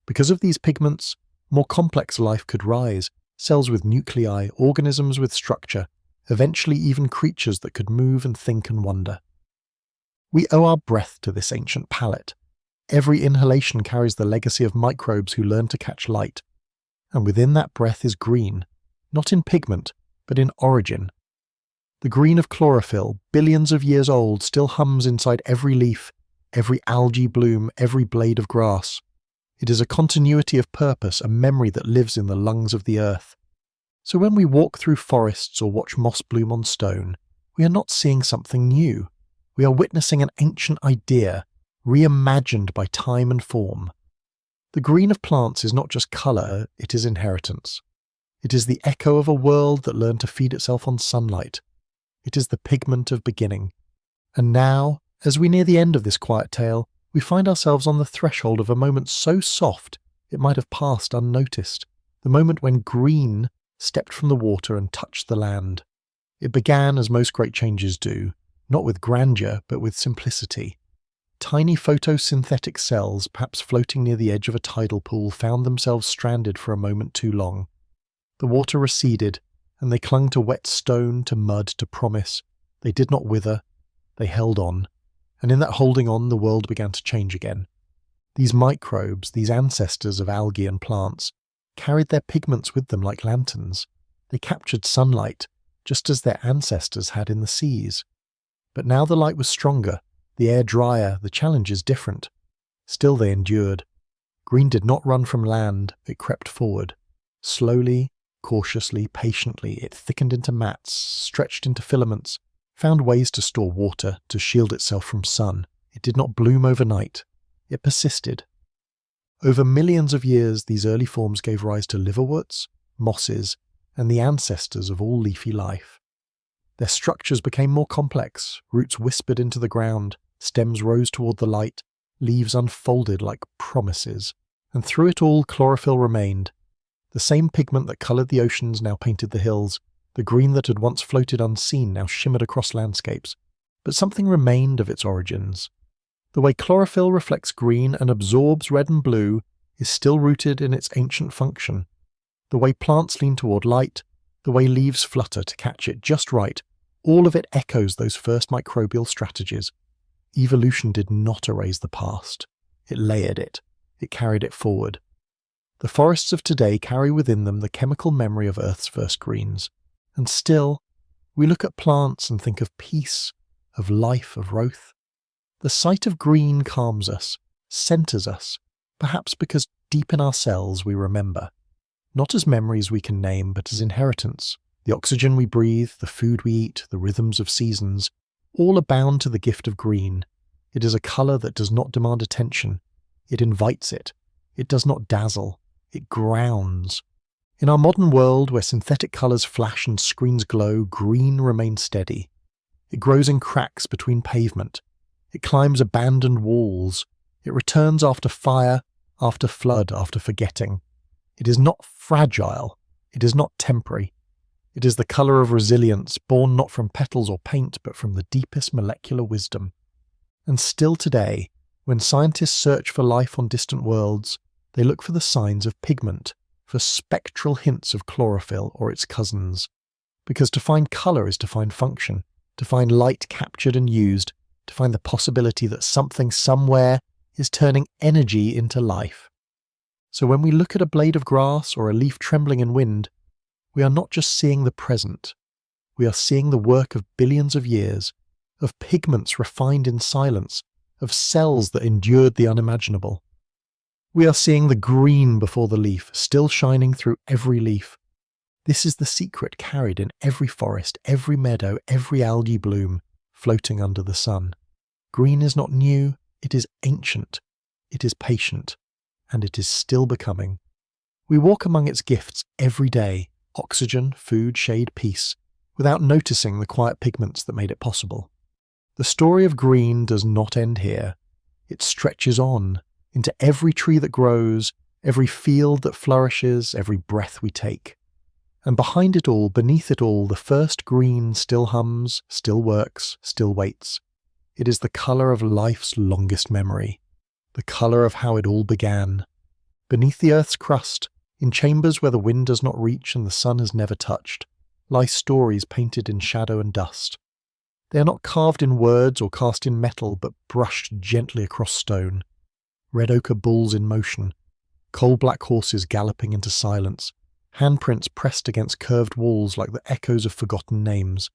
Because of these pigments, more complex life could rise, cells with nuclei, organisms with structure, eventually even creatures that could move and think and wonder. We owe our breath to this ancient palette. Every inhalation carries the legacy of microbes who learned to catch light. And within that breath is green, not in pigment, but in origin. The green of chlorophyll, billions of years old, still hums inside every leaf, every algae bloom, every blade of grass. It is a continuity of purpose, a memory that lives in the lungs of the earth. So when we walk through forests or watch moss bloom on stone, we are not seeing something new. We are witnessing an ancient idea, reimagined by time and form. The green of plants is not just colour, it is inheritance. It is the echo of a world that learned to feed itself on sunlight. It is the pigment of beginning. And now, as we near the end of this quiet tale, we find ourselves on the threshold of a moment so soft it might have passed unnoticed, the moment when green stepped from the water and touched the land. It began, as most great changes do, not with grandeur, but with simplicity. Tiny photosynthetic cells, perhaps floating near the edge of a tidal pool, found themselves stranded for a moment too long. The water receded, and they clung to wet stone, to mud, to promise. They did not wither, they held on, and in that holding on the world began to change again. These microbes, these ancestors of algae and plants, carried their pigments with them like lanterns. They captured sunlight, just as their ancestors had in the seas. But now the light was stronger, the air drier, the challenges different. Still they endured. Green did not run from land, it crept forward. Slowly, Cautiously, patiently, it thickened into mats, stretched into filaments, found ways to store water, to shield itself from sun. It did not bloom overnight. It persisted. Over millions of years, these early forms gave rise to liverworts, mosses, and the ancestors of all leafy life. Their structures became more complex, roots whispered into the ground, stems rose toward the light, leaves unfolded like promises, and through it all chlorophyll remained. The same pigment that coloured the oceans now painted the hills, the green that had once floated unseen now shimmered across landscapes, but something remained of its origins. The way chlorophyll reflects green and absorbs red and blue is still rooted in its ancient function. The way plants lean toward light, the way leaves flutter to catch it just right, all of it echoes those first microbial strategies. Evolution did not erase the past. It layered it. It carried it forward. The forests of today carry within them the chemical memory of Earth's first greens. And still, we look at plants and think of peace, of life, of growth. The sight of green calms us, centres us, perhaps because deep in our cells we remember. Not as memories we can name, but as inheritance. The oxygen we breathe, the food we eat, the rhythms of seasons, all are bound to the gift of green. It is a colour that does not demand attention. It invites it. It does not dazzle. It grounds. In our modern world, where synthetic colours flash and screens glow, green remains steady. It grows in cracks between pavement. It climbs abandoned walls. It returns after fire, after flood, after forgetting. It is not fragile. It is not temporary. It is the colour of resilience, born not from petals or paint, but from the deepest molecular wisdom. And still today, when scientists search for life on distant worlds, they look for the signs of pigment, for spectral hints of chlorophyll or its cousins. Because to find colour is to find function, to find light captured and used, to find the possibility that something somewhere is turning energy into life. So when we look at a blade of grass or a leaf trembling in wind, we are not just seeing the present. We are seeing the work of billions of years, of pigments refined in silence, of cells that endured the unimaginable. We are seeing the green before the leaf, still shining through every leaf. This is the secret carried in every forest, every meadow, every algae bloom, floating under the sun. Green is not new, it is ancient, it is patient, and it is still becoming. We walk among its gifts every day, oxygen, food, shade, peace, without noticing the quiet pigments that made it possible. The story of green does not end here. It stretches on, into every tree that grows, every field that flourishes, every breath we take. And behind it all, beneath it all, the first green still hums, still works, still waits. It is the colour of life's longest memory, the colour of how it all began. Beneath the earth's crust, in chambers where the wind does not reach and the sun has never touched, lie stories painted in shadow and dust. They are not carved in words or cast in metal, but brushed gently across stone. Red ochre bulls in motion, coal-black horses galloping into silence, handprints pressed against curved walls like the echoes of forgotten names.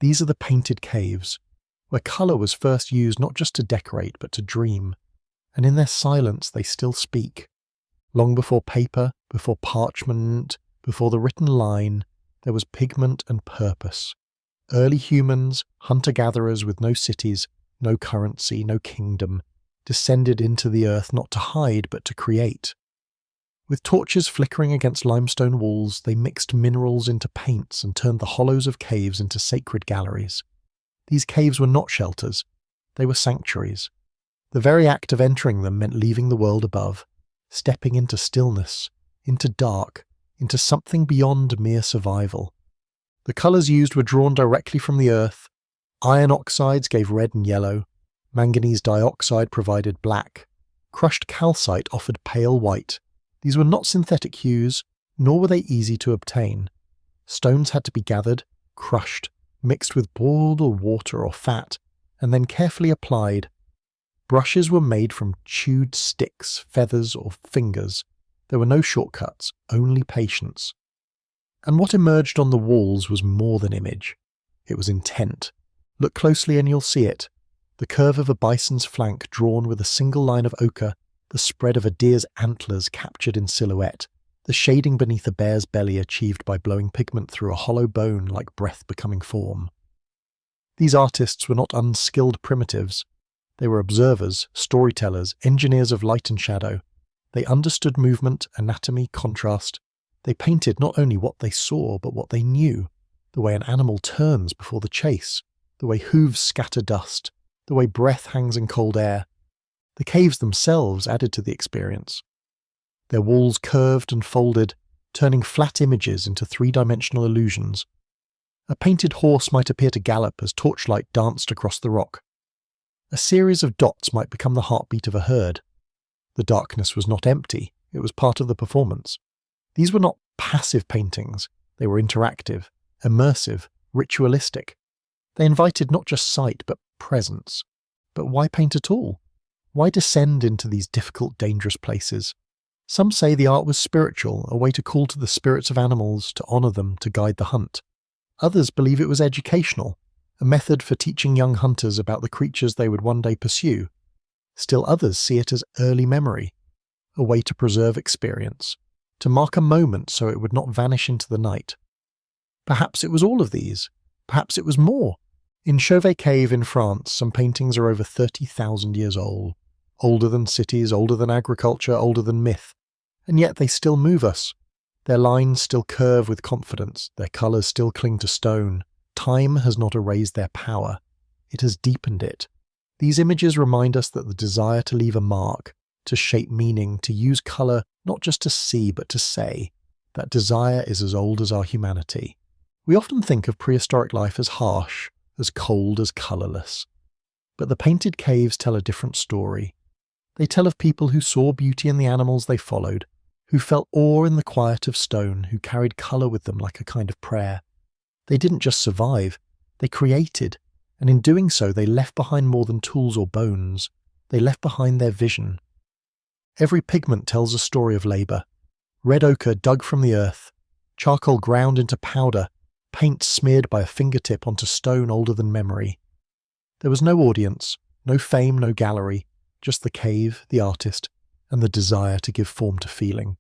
These are the painted caves, where colour was first used not just to decorate but to dream, and in their silence they still speak. Long before paper, before parchment, before the written line, there was pigment and purpose. Early humans, hunter-gatherers with no cities, no currency, no kingdom, descended into the earth not to hide but to create. With torches flickering against limestone walls, they mixed minerals into paints and turned the hollows of caves into sacred galleries. These caves were not shelters, they were sanctuaries. The very act of entering them meant leaving the world above, stepping into stillness, into dark, into something beyond mere survival. The colours used were drawn directly from the earth. Iron oxides gave red and yellow. Manganese dioxide provided black. Crushed calcite offered pale white. These were not synthetic hues, nor were they easy to obtain. Stones had to be gathered, crushed, mixed with boiled water or fat, and then carefully applied. Brushes were made from chewed sticks, feathers, or fingers. There were no shortcuts, only patience. And what emerged on the walls was more than image. It was intent. Look closely and you'll see it. The curve of a bison's flank drawn with a single line of ochre, the spread of a deer's antlers captured in silhouette, the shading beneath a bear's belly achieved by blowing pigment through a hollow bone like breath becoming form. These artists were not unskilled primitives. They were observers, storytellers, engineers of light and shadow. They understood movement, anatomy, contrast. They painted not only what they saw, but what they knew. The way an animal turns before the chase, the way hooves scatter dust, the way breath hangs in cold air. The caves themselves added to the experience. Their walls curved and folded, turning flat images into three-dimensional illusions. A painted horse might appear to gallop as torchlight danced across the rock. A series of dots might become the heartbeat of a herd. The darkness was not empty, it was part of the performance. These were not passive paintings, they were interactive, immersive, ritualistic. They invited not just sight, but presence. But why paint at all? Why descend into these difficult, dangerous places? Some say the art was spiritual, a way to call to the spirits of animals, to honour them, to guide the hunt. Others believe it was educational, a method for teaching young hunters about the creatures they would one day pursue. Still others see it as early memory, a way to preserve experience, to mark a moment so it would not vanish into the night. Perhaps it was all of these. Perhaps it was more. In Chauvet Cave in France, some paintings are over 30,000 years old. Older than cities, older than agriculture, older than myth. And yet they still move us. Their lines still curve with confidence, their colours still cling to stone. Time has not erased their power. It has deepened it. These images remind us that the desire to leave a mark, to shape meaning, to use colour not just to see but to say, that desire is as old as our humanity. We often think of prehistoric life as harsh, as cold, as colourless. But the painted caves tell a different story. They tell of people who saw beauty in the animals they followed, who felt awe in the quiet of stone, who carried colour with them like a kind of prayer. They didn't just survive, they created, and in doing so they left behind more than tools or bones. They left behind their vision. Every pigment tells a story of labour. Red ochre dug from the earth, charcoal ground into powder, paint smeared by a fingertip onto stone older than memory. There was no audience, no fame, no gallery, just the cave, the artist, and the desire to give form to feeling.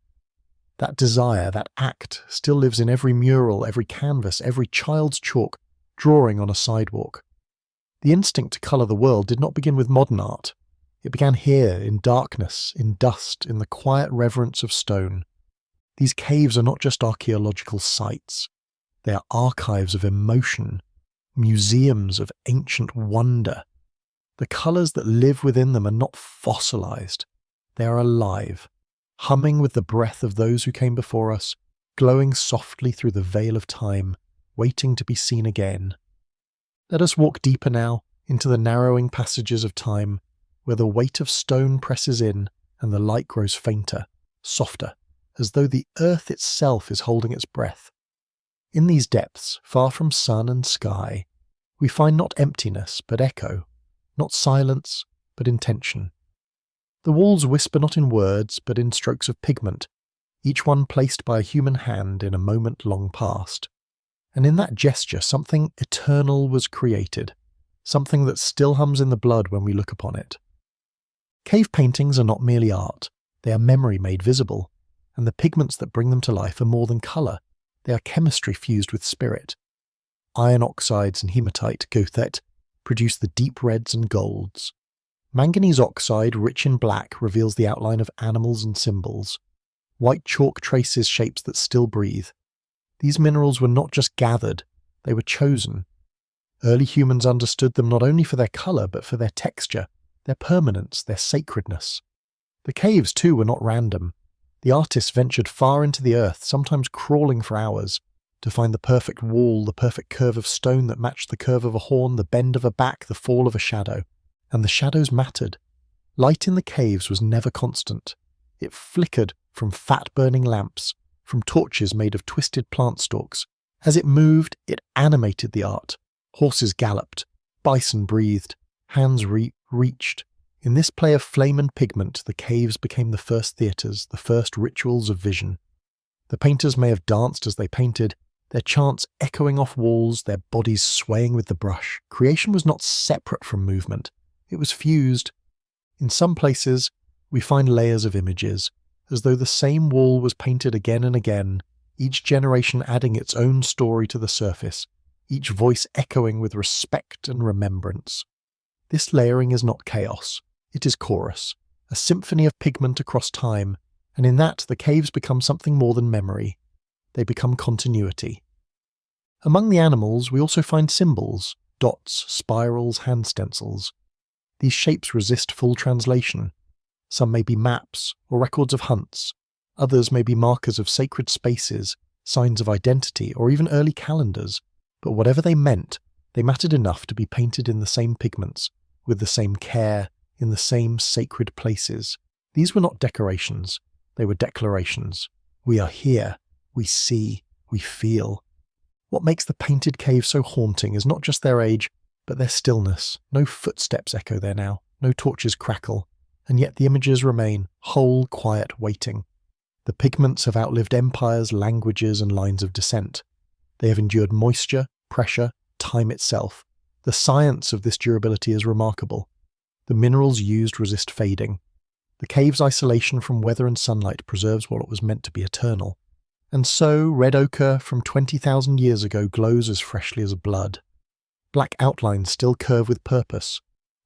That desire, that act, still lives in every mural, every canvas, every child's chalk, drawing on a sidewalk. The instinct to colour the world did not begin with modern art. It began here, in darkness, in dust, in the quiet reverence of stone. These caves are not just archaeological sites. They are archives of emotion, museums of ancient wonder. The colours that live within them are not fossilised. They are alive, humming with the breath of those who came before us, glowing softly through the veil of time, waiting to be seen again. Let us walk deeper now, into the narrowing passages of time, where the weight of stone presses in and the light grows fainter, softer, as though the earth itself is holding its breath. In these depths, far from sun and sky, we find not emptiness but echo, not silence but intention. The walls whisper not in words but in strokes of pigment, each one placed by a human hand in a moment long past. And in that gesture something eternal was created, something that still hums in the blood when we look upon it. Cave paintings are not merely art, they are memory made visible, and the pigments that bring them to life are more than colour, they are chemistry fused with spirit. Iron oxides and hematite, goethite, produce the deep reds and golds. Manganese oxide, rich in black, reveals the outline of animals and symbols. White chalk traces shapes that still breathe. These minerals were not just gathered, they were chosen. Early humans understood them not only for their colour but for their texture, their permanence, their sacredness. The caves too were not random. The artists ventured far into the earth, sometimes crawling for hours, to find the perfect wall, the perfect curve of stone that matched the curve of a horn, the bend of a back, the fall of a shadow. And the shadows mattered. Light in the caves was never constant. It flickered from fat-burning lamps, from torches made of twisted plant stalks. As it moved, it animated the art. Horses galloped, bison breathed, hands reached. In this play of flame and pigment, the caves became the first theatres, the first rituals of vision. The painters may have danced as they painted, their chants echoing off walls, their bodies swaying with the brush. Creation was not separate from movement. It was fused. In some places, we find layers of images, as though the same wall was painted again and again, each generation adding its own story to the surface, each voice echoing with respect and remembrance. This layering is not chaos, it is chorus, a symphony of pigment across time, and in that the caves become something more than memory. They become continuity. Among the animals, we also find symbols, dots, spirals, hand stencils. These shapes resist full translation. Some may be maps or records of hunts. Others may be markers of sacred spaces, signs of identity, or even early calendars. But whatever they meant, they mattered enough to be painted in the same pigments, with the same care, in the same sacred places. These were not decorations, they were declarations. We are here, we see, we feel. What makes the painted cave so haunting is not just their age, but their stillness. No footsteps echo there now, no torches crackle, and yet the images remain, whole, quiet, waiting. The pigments have outlived empires, languages, and lines of descent. They have endured moisture, pressure, time itself. The science of this durability is remarkable. The minerals used resist fading. The cave's isolation from weather and sunlight preserves what was meant to be eternal. And so, red ochre from 20,000 years ago glows as freshly as blood. Black outlines still curve with purpose.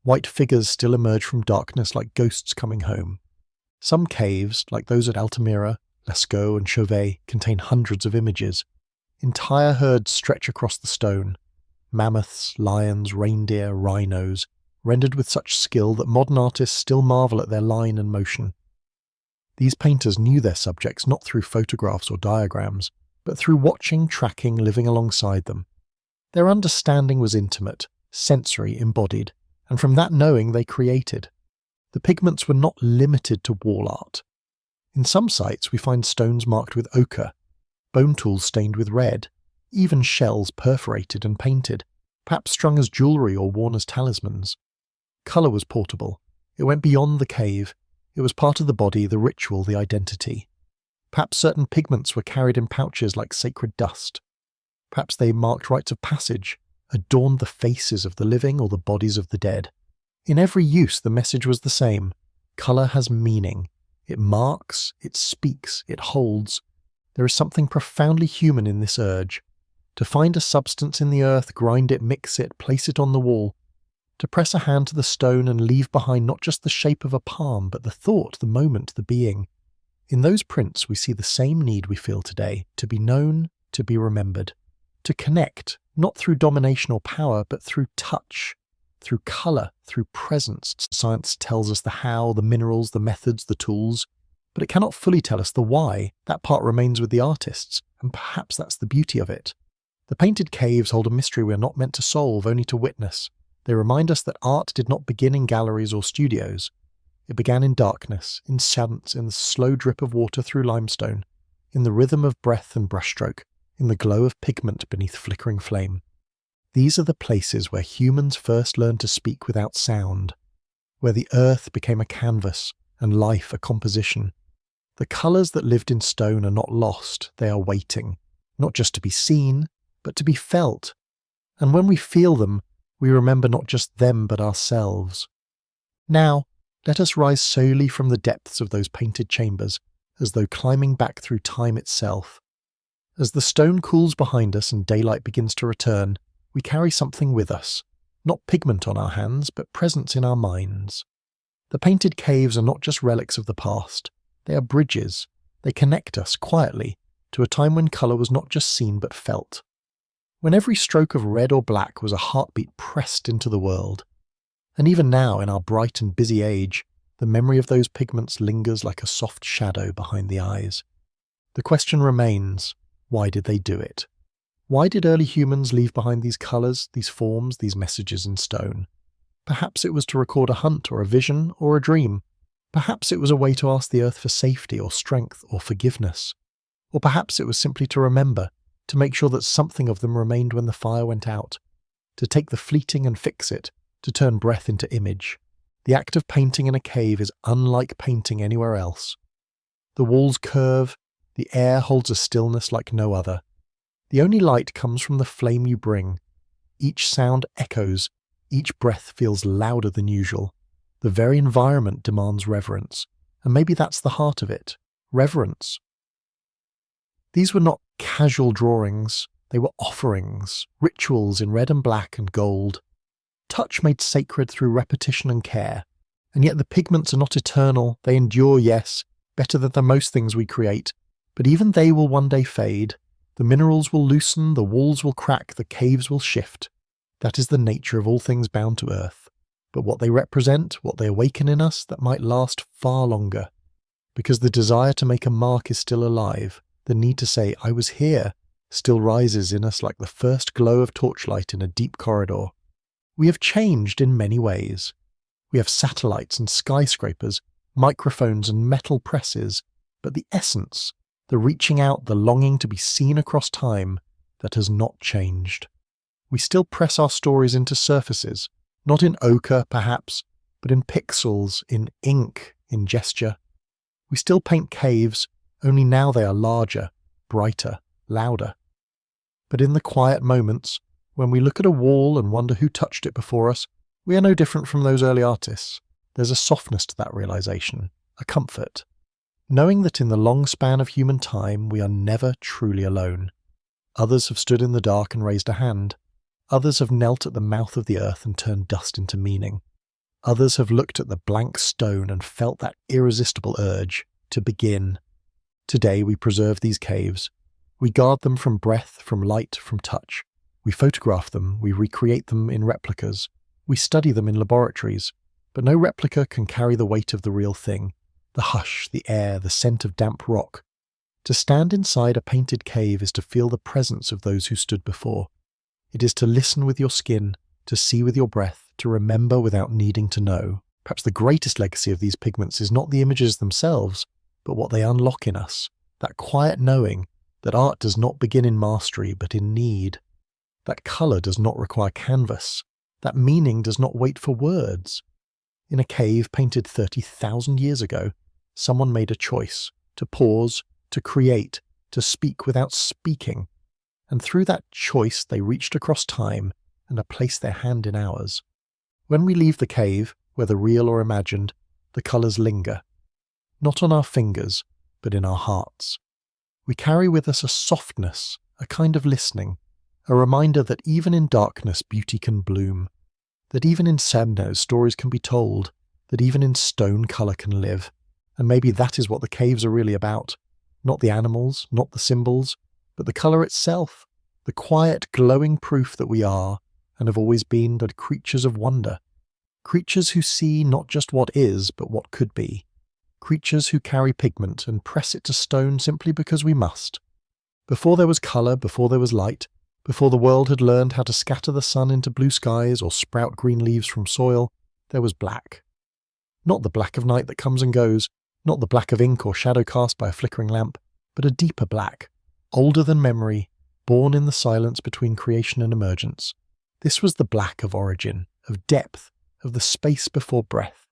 White figures still emerge from darkness like ghosts coming home. Some caves, like those at Altamira, Lascaux and Chauvet, contain hundreds of images. Entire herds stretch across the stone. Mammoths, lions, reindeer, rhinos, rendered with such skill that modern artists still marvel at their line and motion. These painters knew their subjects not through photographs or diagrams, but through watching, tracking, living alongside them. Their understanding was intimate, sensory, embodied, and from that knowing they created. The pigments were not limited to wall art. In some sites we find stones marked with ochre, bone tools stained with red, even shells perforated and painted, perhaps strung as jewellery or worn as talismans. Colour was portable. It went beyond the cave. It was part of the body, the ritual, the identity. Perhaps certain pigments were carried in pouches like sacred dust. Perhaps they marked rites of passage, adorned the faces of the living or the bodies of the dead. In every use the message was the same. Colour has meaning. It marks, it speaks, it holds. There is something profoundly human in this urge. To find a substance in the earth, grind it, mix it, place it on the wall. To press a hand to the stone and leave behind not just the shape of a palm, but the thought, the moment, the being. In those prints we see the same need we feel today, to be known, to be remembered. To connect, not through domination or power, but through touch, through colour, through presence. Science tells us the how, the minerals, the methods, the tools, but it cannot fully tell us the why. That part remains with the artists, and perhaps that's the beauty of it. The painted caves hold a mystery we are not meant to solve, only to witness. They remind us that art did not begin in galleries or studios. It began in darkness, in silence, in the slow drip of water through limestone, in the rhythm of breath and brushstroke, in the glow of pigment beneath flickering flame. These are the places where humans first learned to speak without sound, where the earth became a canvas and life a composition. The colours that lived in stone are not lost, they are waiting, not just to be seen, but to be felt. And when we feel them, we remember not just them but ourselves. Now, let us rise solely from the depths of those painted chambers, as though climbing back through time itself. As the stone cools behind us and daylight begins to return, we carry something with us, not pigment on our hands, but presence in our minds. The painted caves are not just relics of the past, they are bridges. They connect us, quietly, to a time when colour was not just seen but felt. When every stroke of red or black was a heartbeat pressed into the world. And even now, in our bright and busy age, the memory of those pigments lingers like a soft shadow behind the eyes. The question remains, why did they do it? Why did early humans leave behind these colours, these forms, these messages in stone? Perhaps it was to record a hunt or a vision or a dream. Perhaps it was a way to ask the earth for safety or strength or forgiveness. Or perhaps it was simply to remember, to make sure that something of them remained when the fire went out, to take the fleeting and fix it, to turn breath into image. The act of painting in a cave is unlike painting anywhere else. The walls curve, the air holds a stillness like no other. The only light comes from the flame you bring. Each sound echoes, each breath feels louder than usual. The very environment demands reverence, and maybe that's the heart of it. reverence. These were not casual drawings, they were offerings, rituals in red and black and gold. Touch made sacred through repetition and care. And yet the pigments are not eternal, they endure, yes, better than most things we create, but even they will one day fade. The minerals will loosen, the walls will crack, the caves will shift. That is the nature of all things bound to earth. But what they represent, what they awaken in us, that might last far longer. Because the desire to make a mark is still alive, the need to say, I was here, still rises in us like the first glow of torchlight in a deep corridor. We have changed in many ways. We have satellites and skyscrapers, microphones and metal presses, but the essence, the reaching out, the longing to be seen across time, that has not changed. We still press our stories into surfaces, not in ochre perhaps, but in pixels, in ink, in gesture. We still paint caves, only now they are larger, brighter, louder. But in the quiet moments, when we look at a wall and wonder who touched it before us, we are no different from those early artists. There's a softness to that realization, a comfort. Knowing that in the long span of human time we are never truly alone. Others have stood in the dark and raised a hand. Others have knelt at the mouth of the earth and turned dust into meaning. Others have looked at the blank stone and felt that irresistible urge to begin. Today we preserve these caves. We guard them from breath, from light, from touch. We photograph them, we recreate them in replicas. We study them in laboratories. But no replica can carry the weight of the real thing. The hush, the air, the scent of damp rock. To stand inside a painted cave is to feel the presence of those who stood before. It is to listen with your skin, to see with your breath, to remember without needing to know. Perhaps the greatest legacy of these pigments is not the images themselves, but what they unlock in us, that quiet knowing that art does not begin in mastery but in need, that colour does not require canvas, that meaning does not wait for words. In a cave painted 30,000 years ago, someone made a choice to pause, to create, to speak without speaking. And through that choice they reached across time and have placed their hand in ours. When we leave the cave, whether real or imagined, the colours linger. Not on our fingers, but in our hearts. We carry with us a softness, a kind of listening, a reminder that even in darkness beauty can bloom, that even in sadness stories can be told, that even in stone colour can live. And maybe that is what the caves are really about. Not the animals, not the symbols, but the colour itself, the quiet, glowing proof that we are, and have always been, but creatures of wonder. Creatures who see not just what is, but what could be. Creatures who carry pigment and press it to stone simply because we must. Before there was colour, before there was light, before the world had learned how to scatter the sun into blue skies or sprout green leaves from soil, there was black. Not the black of night that comes and goes, not the black of ink or shadow cast by a flickering lamp, but a deeper black, older than memory, born in the silence between creation and emergence. This was the black of origin, of depth, of the space before breath.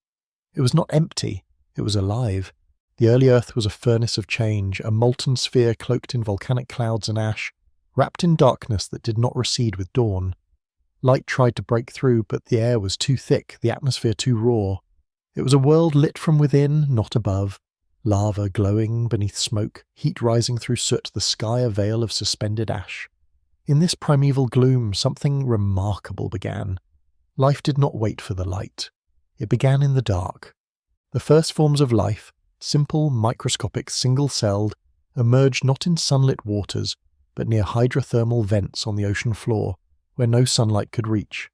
It was not empty, it was alive. The early earth was a furnace of change, a molten sphere cloaked in volcanic clouds and ash, wrapped in darkness that did not recede with dawn. Light tried to break through, but the air was too thick, the atmosphere too raw. It was a world lit from within, not above. Lava glowing beneath smoke, heat rising through soot, the sky a veil of suspended ash. In this primeval gloom, something remarkable began. Life did not wait for the light. It began in the dark. The first forms of life, simple, microscopic, single-celled, emerged not in sunlit waters, but near hydrothermal vents on the ocean floor, where no sunlight could reach.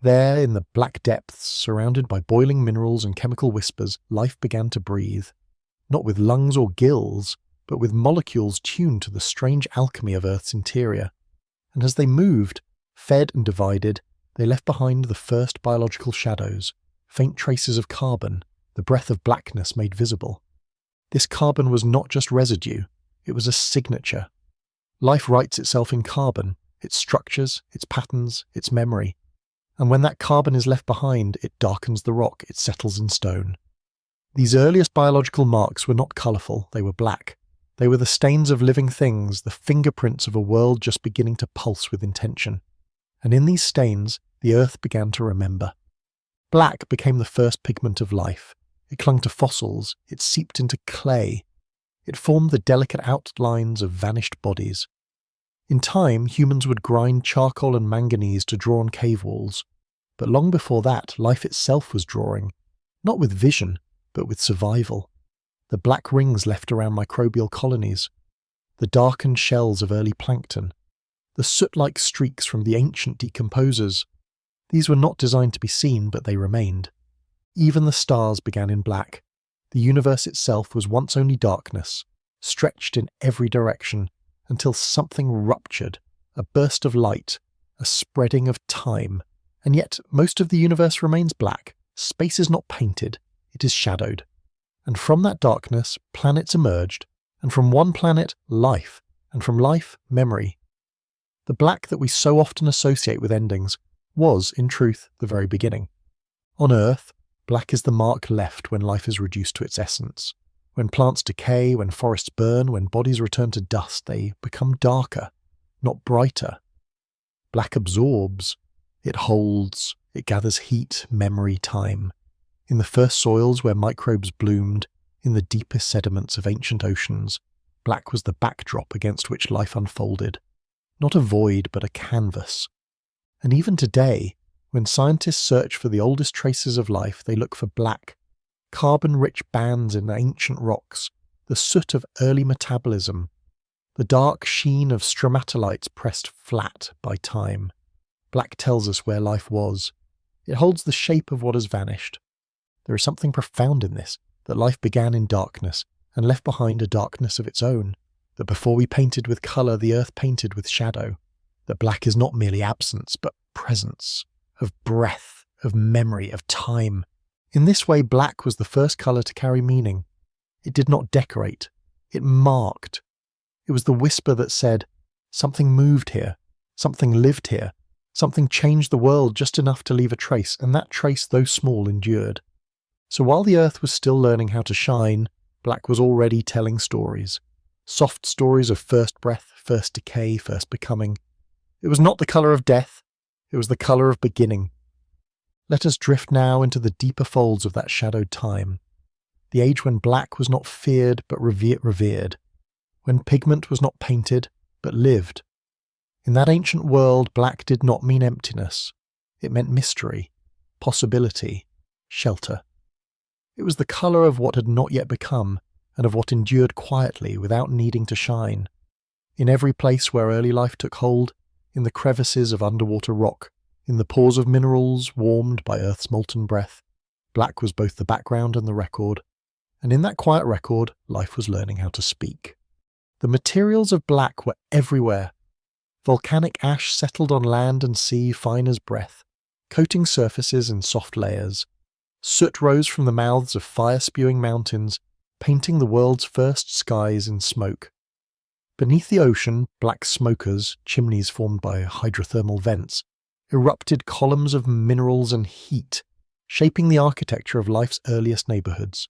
There, in the black depths, surrounded by boiling minerals and chemical whispers, life began to breathe. Not with lungs or gills, but with molecules tuned to the strange alchemy of Earth's interior. And as they moved, fed and divided, they left behind the first biological shadows, faint traces of carbon, the breath of blackness made visible. This carbon was not just residue, it was a signature. Life writes itself in carbon, its structures, its patterns, its memory. And when that carbon is left behind, it darkens the rock, it settles in stone. These earliest biological marks were not colourful, they were black. They were the stains of living things, the fingerprints of a world just beginning to pulse with intention. And in these stains, the earth began to remember. Black became the first pigment of life. It clung to fossils, it seeped into clay. It formed the delicate outlines of vanished bodies. In time, humans would grind charcoal and manganese to draw on cave walls. But long before that, life itself was drawing, not with vision, but with survival. The black rings left around microbial colonies, the darkened shells of early plankton, the soot-like streaks from the ancient decomposers. These were not designed to be seen, but they remained. Even the stars began in black. The universe itself was once only darkness, stretched in every direction, until something ruptured, a burst of light, a spreading of time. And yet most of the universe remains black. Space is not painted, it is shadowed. And from that darkness, planets emerged, and from one planet, life, and from life, memory. The black that we so often associate with endings was, in truth, the very beginning. On Earth, black is the mark left when life is reduced to its essence. When plants decay, when forests burn, when bodies return to dust, they become darker, not brighter. Black absorbs, it holds, it gathers heat, memory, time. In the first soils where microbes bloomed, in the deepest sediments of ancient oceans, black was the backdrop against which life unfolded. Not a void, but a canvas. And even today, when scientists search for the oldest traces of life, they look for black, carbon-rich bands in ancient rocks, the soot of early metabolism, the dark sheen of stromatolites pressed flat by time. Black tells us where life was. It holds the shape of what has vanished. There is something profound in this, that life began in darkness and left behind a darkness of its own, that before we painted with colour, the earth painted with shadow, that black is not merely absence, but presence, of breath, of memory, of time. In this way, black was the first colour to carry meaning. It did not decorate, it marked. It was the whisper that said, something moved here, something lived here, something changed the world just enough to leave a trace, and that trace, though small, endured. So while the earth was still learning how to shine, black was already telling stories. Soft stories of first breath, first decay, first becoming. It was not the colour of death, it was the colour of beginning. Let us drift now into the deeper folds of that shadowed time. The age when black was not feared but revered. When pigment was not painted but lived. In that ancient world, black did not mean emptiness. It meant mystery, possibility, shelter. It was the colour of what had not yet become, and of what endured quietly without needing to shine. In every place where early life took hold, in the crevices of underwater rock, in the pores of minerals warmed by Earth's molten breath, black was both the background and the record, and in that quiet record, life was learning how to speak. The materials of black were everywhere. Volcanic ash settled on land and sea fine as breath, coating surfaces in soft layers. Soot rose from the mouths of fire-spewing mountains, painting the world's first skies in smoke. Beneath the ocean, black smokers, chimneys formed by hydrothermal vents, erupted columns of minerals and heat, shaping the architecture of life's earliest neighbourhoods.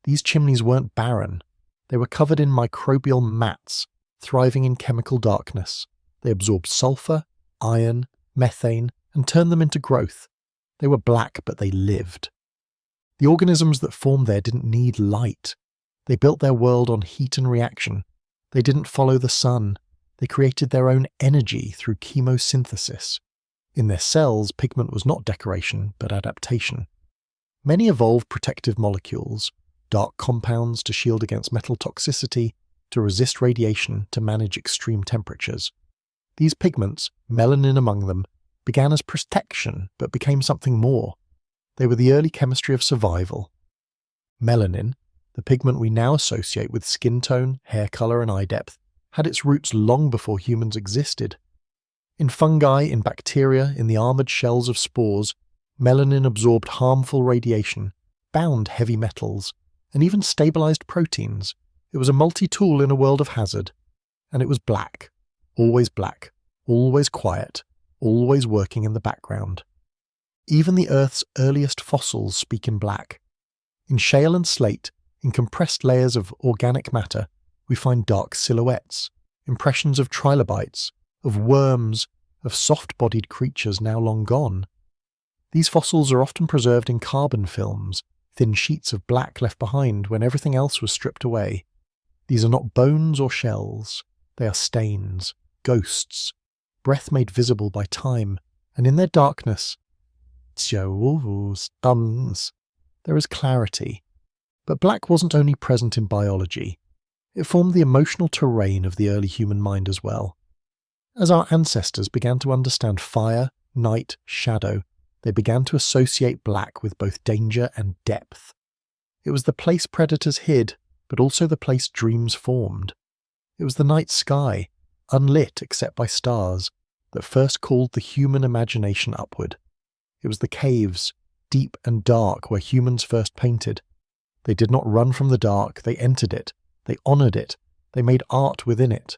These chimneys weren't barren. They were covered in microbial mats, thriving in chemical darkness. They absorbed sulfur, iron, methane, and turned them into growth. They were black, but they lived. The organisms that formed there didn't need light. They built their world on heat and reaction. They didn't follow the sun. They created their own energy through chemosynthesis. In their cells, pigment was not decoration, but adaptation. Many evolved protective molecules, dark compounds to shield against metal toxicity, to resist radiation, to manage extreme temperatures. These pigments, melanin among them, began as protection, but became something more. They were the early chemistry of survival. Melanin, the pigment we now associate with skin tone, hair colour and eye depth, had its roots long before humans existed. In fungi, in bacteria, in the armoured shells of spores, melanin absorbed harmful radiation, bound heavy metals, and even stabilised proteins. It was a multi-tool in a world of hazard. And it was black, always quiet, always working in the background. Even the Earth's earliest fossils speak in black. In shale and slate, in compressed layers of organic matter, we find dark silhouettes, impressions of trilobites, of worms, of soft-bodied creatures now long gone. These fossils are often preserved in carbon films, thin sheets of black left behind when everything else was stripped away. These are not bones or shells, they are stains, ghosts, breath made visible by time, and in their darkness, there is clarity. But black wasn't only present in biology, it formed the emotional terrain of the early human mind as well. As our ancestors began to understand fire, night, shadow, they began to associate black with both danger and depth. It was the place predators hid, but also the place dreams formed. It was the night sky, unlit except by stars, that first called the human imagination upward. It was the caves, deep and dark, where humans first painted. They did not run from the dark, they entered it, they honoured it, they made art within it.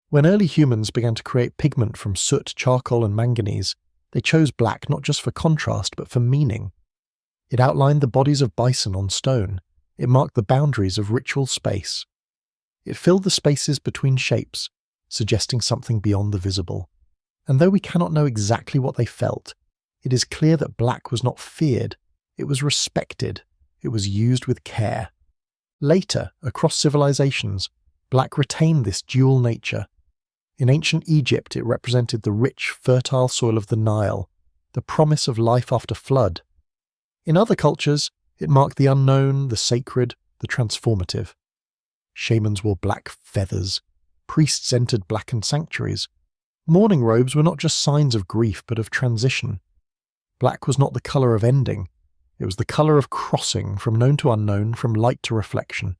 When early humans began to create pigment from soot, charcoal and manganese, they chose black not just for contrast but for meaning. It outlined the bodies of bison on stone. It marked the boundaries of ritual space. It filled the spaces between shapes, suggesting something beyond the visible. And though we cannot know exactly what they felt, it is clear that black was not feared, it was respected, it was used with care. Later, across civilizations, black retained this dual nature. In ancient Egypt, it represented the rich, fertile soil of the Nile, the promise of life after flood. In other cultures, it marked the unknown, the sacred, the transformative. Shamans wore black feathers. Priests entered blackened sanctuaries. Mourning robes were not just signs of grief, but of transition. Black was not the colour of ending. It was the colour of crossing from known to unknown, from light to reflection.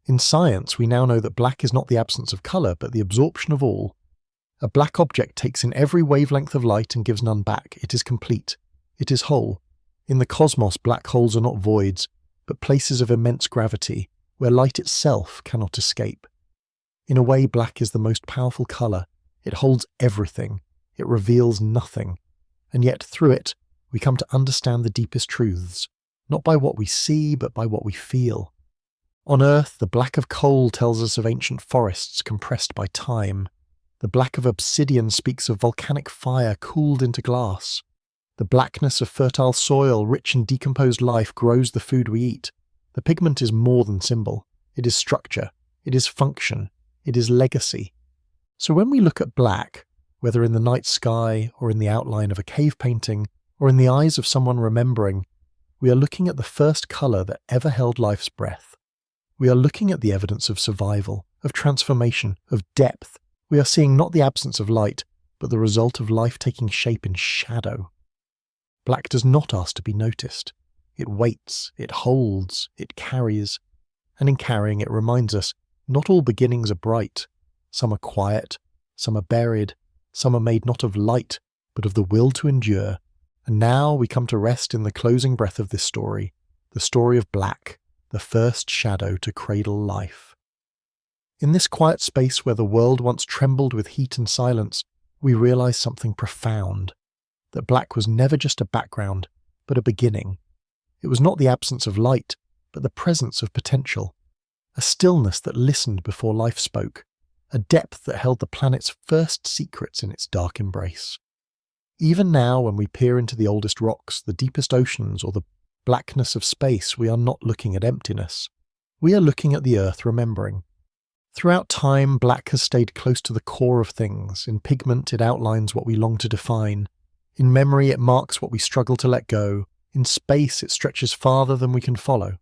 In science, we now know that black is not the absence of colour, but the absorption of all. A black object takes in every wavelength of light and gives none back. It is complete. It is whole. In the cosmos, black holes are not voids, but places of immense gravity, where light itself cannot escape. In a way, black is the most powerful colour. It holds everything. It reveals nothing. And yet, through it, we come to understand the deepest truths, not by what we see, but by what we feel. On Earth, the black of coal tells us of ancient forests compressed by time. The black of obsidian speaks of volcanic fire cooled into glass. The blackness of fertile soil, rich in decomposed life, grows the food we eat. The pigment is more than symbol. It is structure. It is function. It is legacy. So when we look at black, whether in the night sky or in the outline of a cave painting or in the eyes of someone remembering, we are looking at the first colour that ever held life's breath. We are looking at the evidence of survival, of transformation, of depth. We are seeing not the absence of light, but the result of life taking shape in shadow. Black does not ask to be noticed. It waits, it holds, it carries. And in carrying, it reminds us, not all beginnings are bright. Some are quiet, some are buried, some are made not of light, but of the will to endure. And now we come to rest in the closing breath of this story, the story of black, the first shadow to cradle life. In this quiet space where the world once trembled with heat and silence, we realize something profound, that black was never just a background, but a beginning. It was not the absence of light, but the presence of potential, a stillness that listened before life spoke, a depth that held the planet's first secrets in its dark embrace. Even now, when we peer into the oldest rocks, the deepest oceans, or the blackness of space, we are not looking at emptiness. We are looking at the earth remembering. Throughout time, black has stayed close to the core of things. In pigment, it outlines what we long to define. In memory, it marks what we struggle to let go. In space, it stretches farther than we can follow.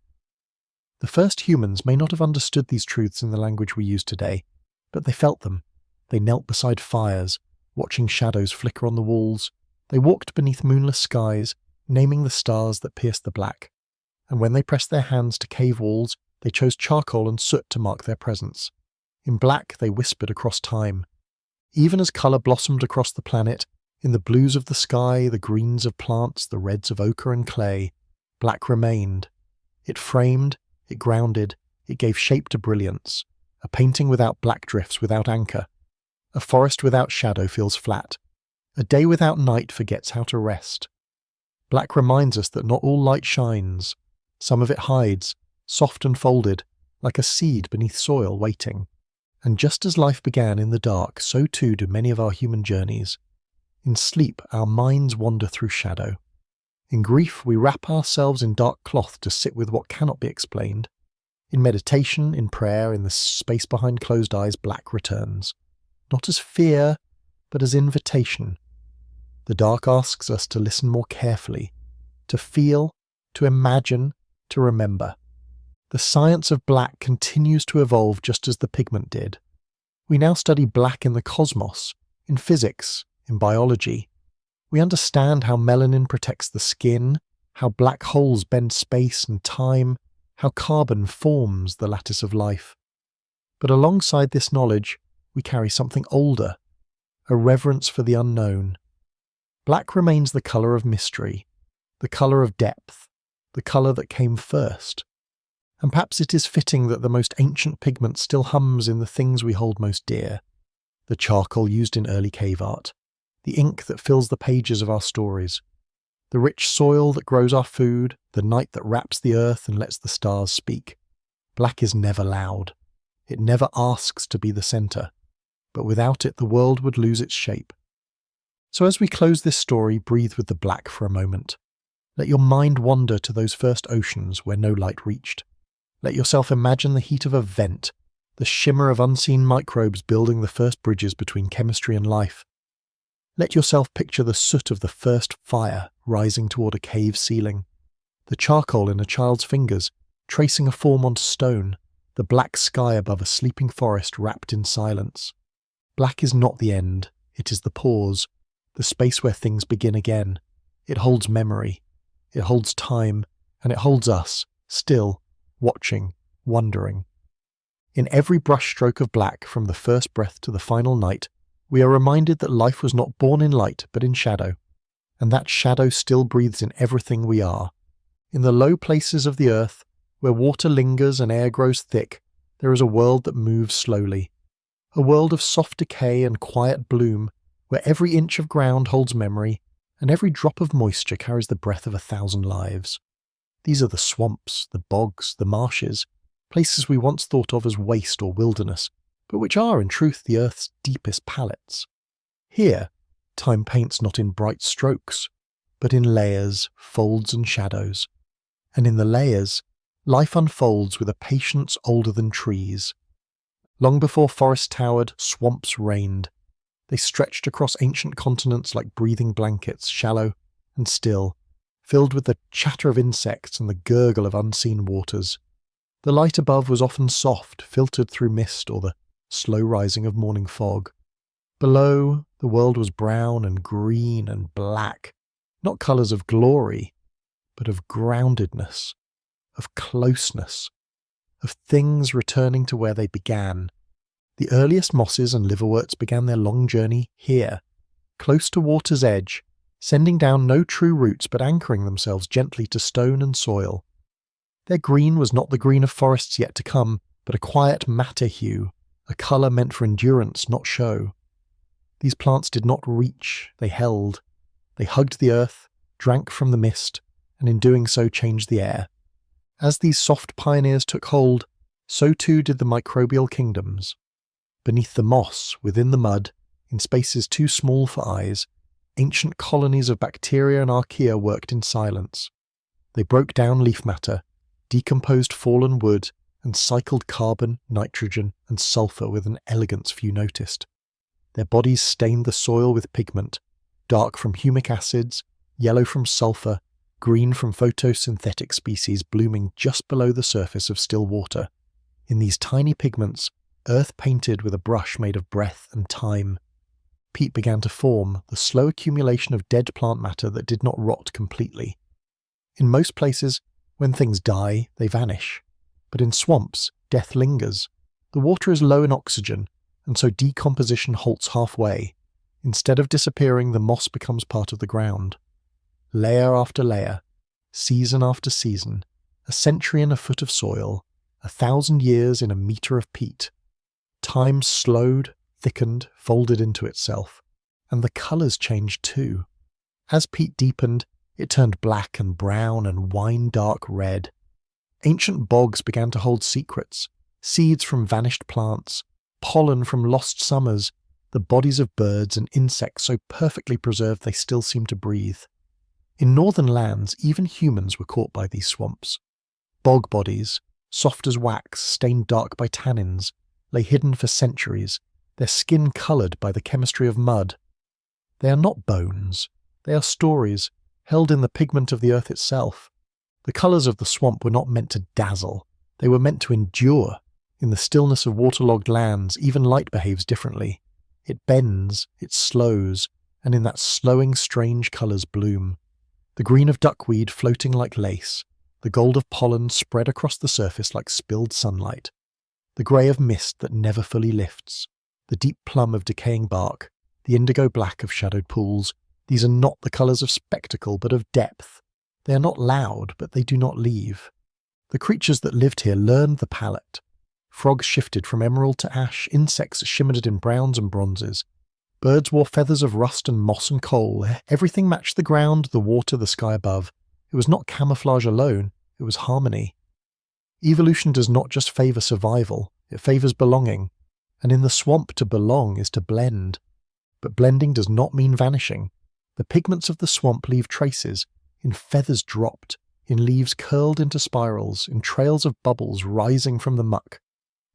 The first humans may not have understood these truths in the language we use today, but they felt them. They knelt beside fires, watching shadows flicker on the walls. They walked beneath moonless skies, naming the stars that pierced the black. And when they pressed their hands to cave walls, they chose charcoal and soot to mark their presence. In black, they whispered across time. Even as colour blossomed across the planet, in the blues of the sky, the greens of plants, the reds of ochre and clay, black remained. It framed, it grounded, it gave shape to brilliance. A painting without black drifts without anchor. A forest without shadow feels flat. A day without night forgets how to rest. Black reminds us that not all light shines. Some of it hides, soft and folded, like a seed beneath soil waiting. And just as life began in the dark, so too do many of our human journeys. In sleep, our minds wander through shadow. In grief, we wrap ourselves in dark cloth to sit with what cannot be explained. In meditation, in prayer, in the space behind closed eyes, black returns. Not as fear, but as invitation. The dark asks us to listen more carefully, to feel, to imagine, to remember. The science of black continues to evolve just as the pigment did. We now study black in the cosmos, in physics, in biology. We understand how melanin protects the skin, how black holes bend space and time, how carbon forms the lattice of life. But alongside this knowledge, we carry something older, a reverence for the unknown. Black remains the colour of mystery, the colour of depth, the colour that came first. And perhaps it is fitting that the most ancient pigment still hums in the things we hold most dear. The charcoal used in early cave art, the ink that fills the pages of our stories, the rich soil that grows our food, the night that wraps the earth and lets the stars speak. Black is never loud. It never asks to be the centre, but without it the world would lose its shape. So as we close this story, breathe with the black for a moment. Let your mind wander to those first oceans where no light reached. Let yourself imagine the heat of a vent, the shimmer of unseen microbes building the first bridges between chemistry and life. Let yourself picture the soot of the first fire rising toward a cave ceiling, the charcoal in a child's fingers, tracing a form onto stone, the black sky above a sleeping forest wrapped in silence. Black is not the end, it is the pause, the space where things begin again. It holds memory, it holds time, and it holds us, still, watching, wondering. In every brushstroke of black, from the first breath to the final night, we are reminded that life was not born in light but in shadow, and that shadow still breathes in everything we are. In the low places of the earth, where water lingers and air grows thick, there is a world that moves slowly, a world of soft decay and quiet bloom, where every inch of ground holds memory, and every drop of moisture carries the breath of 1,000 lives. These are the swamps, the bogs, the marshes, places we once thought of as waste or wilderness, but which are in truth the earth's deepest palettes. Here, time paints not in bright strokes, but in layers, folds and shadows. And in the layers, life unfolds with a patience older than trees. Long before forests towered, swamps reigned. They stretched across ancient continents like breathing blankets, shallow and still, filled with the chatter of insects and the gurgle of unseen waters. The light above was often soft, filtered through mist or the slow rising of morning fog. Below, the world was brown and green and black, not colours of glory, but of groundedness, of closeness, of things returning to where they began. The earliest mosses and liverworts began their long journey here, close to water's edge, sending down no true roots but anchoring themselves gently to stone and soil. Their green was not the green of forests yet to come, but a quiet matter hue, a colour meant for endurance, not show. These plants did not reach, they held. They hugged the earth, drank from the mist, and in doing so changed the air. As these soft pioneers took hold, so too did the microbial kingdoms. Beneath the moss, within the mud, in spaces too small for eyes, ancient colonies of bacteria and archaea worked in silence. They broke down leaf matter, decomposed fallen wood, and cycled carbon, nitrogen, and sulphur with an elegance few noticed. Their bodies stained the soil with pigment, dark from humic acids, yellow from sulphur, green from photosynthetic species blooming just below the surface of still water. In these tiny pigments, earth painted with a brush made of breath and time. Peat began to form, the slow accumulation of dead plant matter that did not rot completely. In most places, when things die, they vanish. But in swamps, death lingers. The water is low in oxygen, and so decomposition halts halfway. Instead of disappearing, the moss becomes part of the ground. Layer after layer, season after season, a century in a foot of soil, 1,000 years in a metre of peat. Time slowed, thickened, folded into itself, and the colours changed too. As peat deepened, it turned black and brown and wine-dark red. Ancient bogs began to hold secrets, seeds from vanished plants, pollen from lost summers, the bodies of birds and insects so perfectly preserved they still seem to breathe. In northern lands, even humans were caught by these swamps. Bog bodies, soft as wax, stained dark by tannins, lay hidden for centuries, their skin coloured by the chemistry of mud. They are not bones. They are stories, held in the pigment of the earth itself. The colours of the swamp were not meant to dazzle. They were meant to endure. In the stillness of waterlogged lands, even light behaves differently. It bends, it slows, and in that slowing strange colours bloom. The green of duckweed floating like lace, the gold of pollen spread across the surface like spilled sunlight, the grey of mist that never fully lifts, the deep plum of decaying bark, the indigo black of shadowed pools. These are not the colours of spectacle, but of depth. They are not loud, but they do not leave. The creatures that lived here learned the palette. Frogs shifted from emerald to ash, insects shimmered in browns and bronzes. Birds wore feathers of rust and moss and coal. Everything matched the ground, the water, the sky above. It was not camouflage alone, it was harmony. Evolution does not just favour survival, it favours belonging. And in the swamp, to belong is to blend. But blending does not mean vanishing. The pigments of the swamp leave traces, in feathers dropped, in leaves curled into spirals, in trails of bubbles rising from the muck.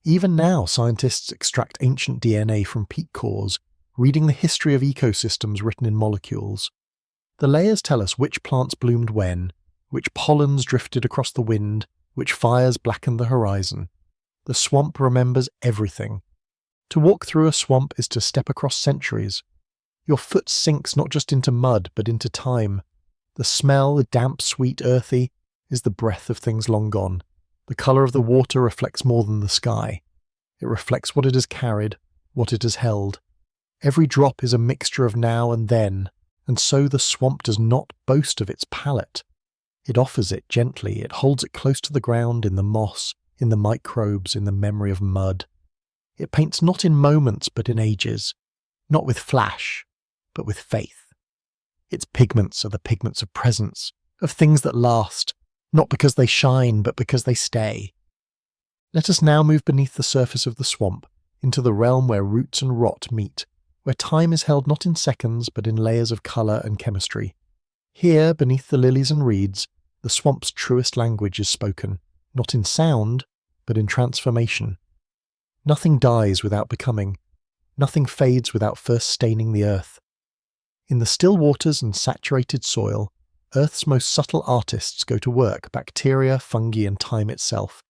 Even now, scientists extract ancient DNA from peat cores, reading the history of ecosystems written in molecules. The layers tell us which plants bloomed when, which pollens drifted across the wind, which fires blackened the horizon. The swamp remembers everything. To walk through a swamp is to step across centuries. Your foot sinks not just into mud, but into time. The smell, damp, sweet, earthy, is the breath of things long gone. The colour of the water reflects more than the sky. It reflects what it has carried, what it has held. Every drop is a mixture of now and then, and so the swamp does not boast of its palate. It offers it gently, it holds it close to the ground, in the moss, in the microbes, in the memory of mud. It paints not in moments but in ages, not with flash, but with faith. Its pigments are the pigments of presence, of things that last, not because they shine, but because they stay. Let us now move beneath the surface of the swamp, into the realm where roots and rot meet, where time is held not in seconds, but in layers of colour and chemistry. Here, beneath the lilies and reeds, the swamp's truest language is spoken, not in sound, but in transformation. Nothing dies without becoming. Nothing fades without first staining the earth. In the still waters and saturated soil, Earth's most subtle artists go to work, bacteria, fungi, and time itself.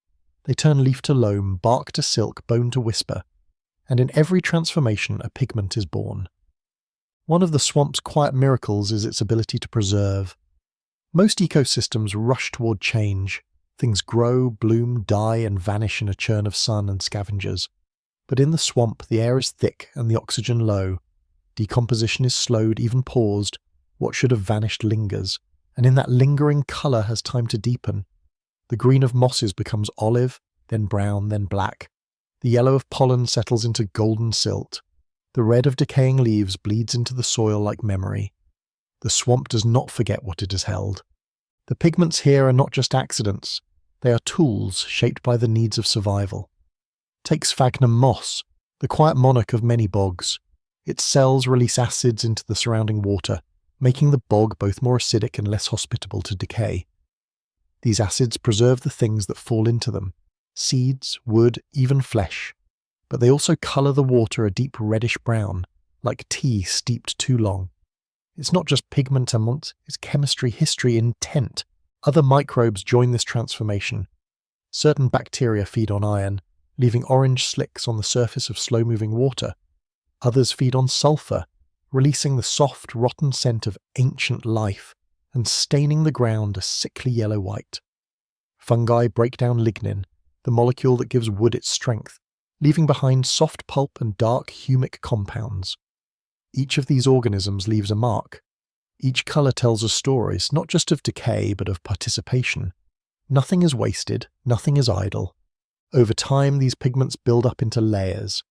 They turn leaf to loam, bark to silk, bone to whisper, and in every transformation a pigment is born. One of the swamp's quiet miracles is its ability to preserve. Most ecosystems rush toward change. Things grow, bloom, die, and vanish in a churn of sun and scavengers. But in the swamp the air is thick and the oxygen low. Decomposition is slowed, even paused. What should have vanished lingers, and in that lingering colour has time to deepen. The green of mosses becomes olive, then brown, then black. The yellow of pollen settles into golden silt. The red of decaying leaves bleeds into the soil like memory. The swamp does not forget what it has held. The pigments here are not just accidents. They are tools shaped by the needs of survival. Take sphagnum moss, the quiet monarch of many bogs. Its cells release acids into the surrounding water, making the bog both more acidic and less hospitable to decay. These acids preserve the things that fall into them, seeds, wood, even flesh, but they also colour the water a deep reddish brown, like tea steeped too long. It's not just pigmentement, it's chemistry, history, intent. Other microbes join this transformation. Certain bacteria feed on iron, leaving orange slicks on the surface of slow-moving water. Others feed on sulphur, releasing the soft, rotten scent of ancient life and staining the ground a sickly yellow-white. Fungi break down lignin, the molecule that gives wood its strength, leaving behind soft pulp and dark humic compounds. Each of these organisms leaves a mark. Each colour tells us stories, not just of decay, but of participation. Nothing is wasted, nothing is idle. Over time, these pigments build up into layers.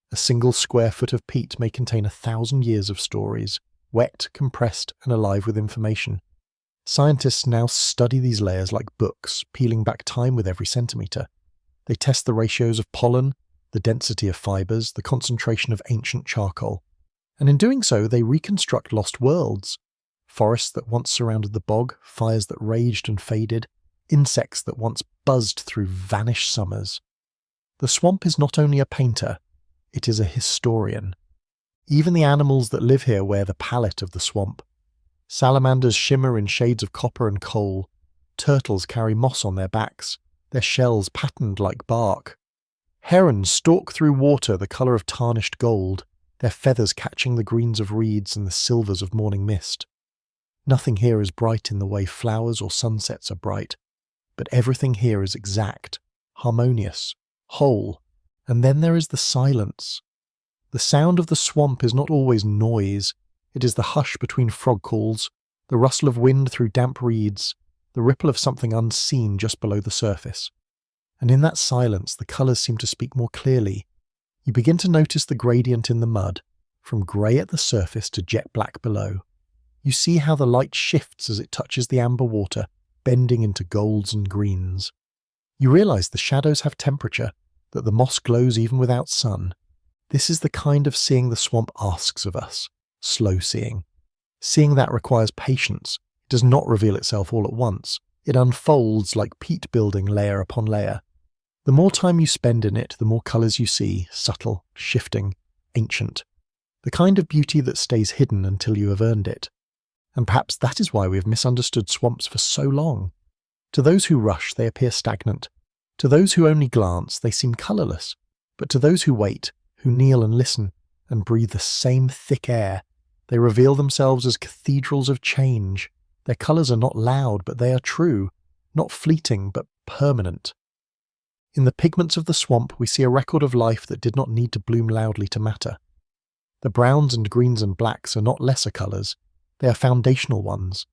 A single square foot of peat may contain 1,000 years of stories, wet, compressed, and alive with information. Scientists now study these layers like books, peeling back time with every centimetre. They test the ratios of pollen, the density of fibres, the concentration of ancient charcoal. And in doing so, they reconstruct lost worlds. Forests that once surrounded the bog, fires that raged and faded, insects that once buzzed through vanished summers. The swamp is not only a painter, it is a historian. Even the animals that live here wear the palette of the swamp. Salamanders shimmer in shades of copper and coal. Turtles carry moss on their backs, their shells patterned like bark. Herons stalk through water the colour of tarnished gold, their feathers catching the greens of reeds and the silvers of morning mist. Nothing here is bright in the way flowers or sunsets are bright, but everything here is exact, harmonious, whole, and then there is the silence. The sound of the swamp is not always noise, it is the hush between frog calls, the rustle of wind through damp reeds, the ripple of something unseen just below the surface. And in that silence the colours seem to speak more clearly. You begin to notice the gradient in the mud, from grey at the surface to jet black below. You see how the light shifts as it touches the amber water, bending into golds and greens. You realise the shadows have temperature, that the moss glows even without sun. This is the kind of seeing the swamp asks of us, slow seeing. Seeing that requires patience. It does not reveal itself all at once. It unfolds like peat building layer upon layer. The more time you spend in it, the more colours you see, subtle, shifting, ancient. The kind of beauty that stays hidden until you have earned it. And perhaps that is why we have misunderstood swamps for so long. To those who rush, they appear stagnant. To those who only glance, they seem colourless. But to those who wait, who kneel and listen, and breathe the same thick air, they reveal themselves as cathedrals of change. Their colours are not loud, but they are true, not fleeting, but permanent. In the pigments of the swamp, we see a record of life that did not need to bloom loudly to matter. The browns and greens and blacks are not lesser colours, they are foundational ones.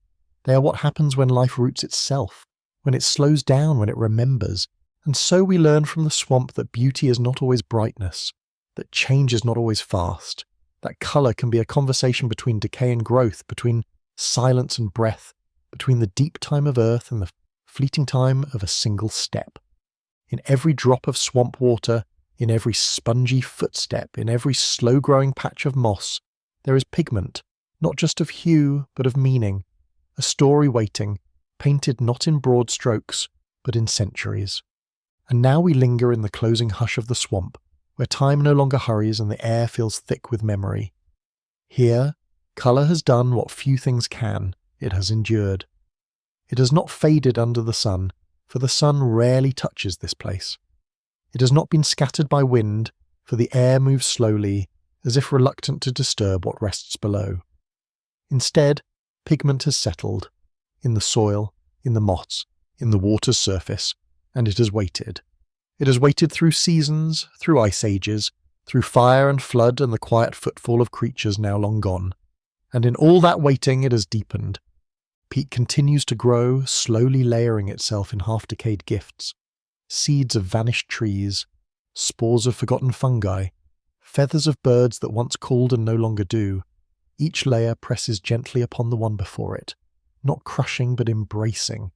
They are what happens when life roots itself, when it slows down, when it remembers. And so we learn from the swamp that beauty is not always brightness, that change is not always fast, that colour can be a conversation between decay and growth, between silence and breath, between the deep time of earth and the fleeting time of a single step. In every drop of swamp water, in every spongy footstep, in every slow-growing patch of moss, there is pigment, not just of hue, but of meaning, a story waiting, painted not in broad strokes, but in centuries. And now we linger in the closing hush of the swamp, where time no longer hurries and the air feels thick with memory. Here, colour has done what few things can, it has endured. It has not faded under the sun, for the sun rarely touches this place. It has not been scattered by wind, for the air moves slowly, as if reluctant to disturb what rests below. Instead, pigment has settled, in the soil, in the moss, in the water's surface, and it has waited. It has waited through seasons, through ice ages, through fire and flood and the quiet footfall of creatures now long gone. And in all that waiting it has deepened. Peat continues to grow, slowly layering itself in half-decayed gifts. Seeds of vanished trees, spores of forgotten fungi, feathers of birds that once called and no longer do. Each layer presses gently upon the one before it, not crushing but embracing.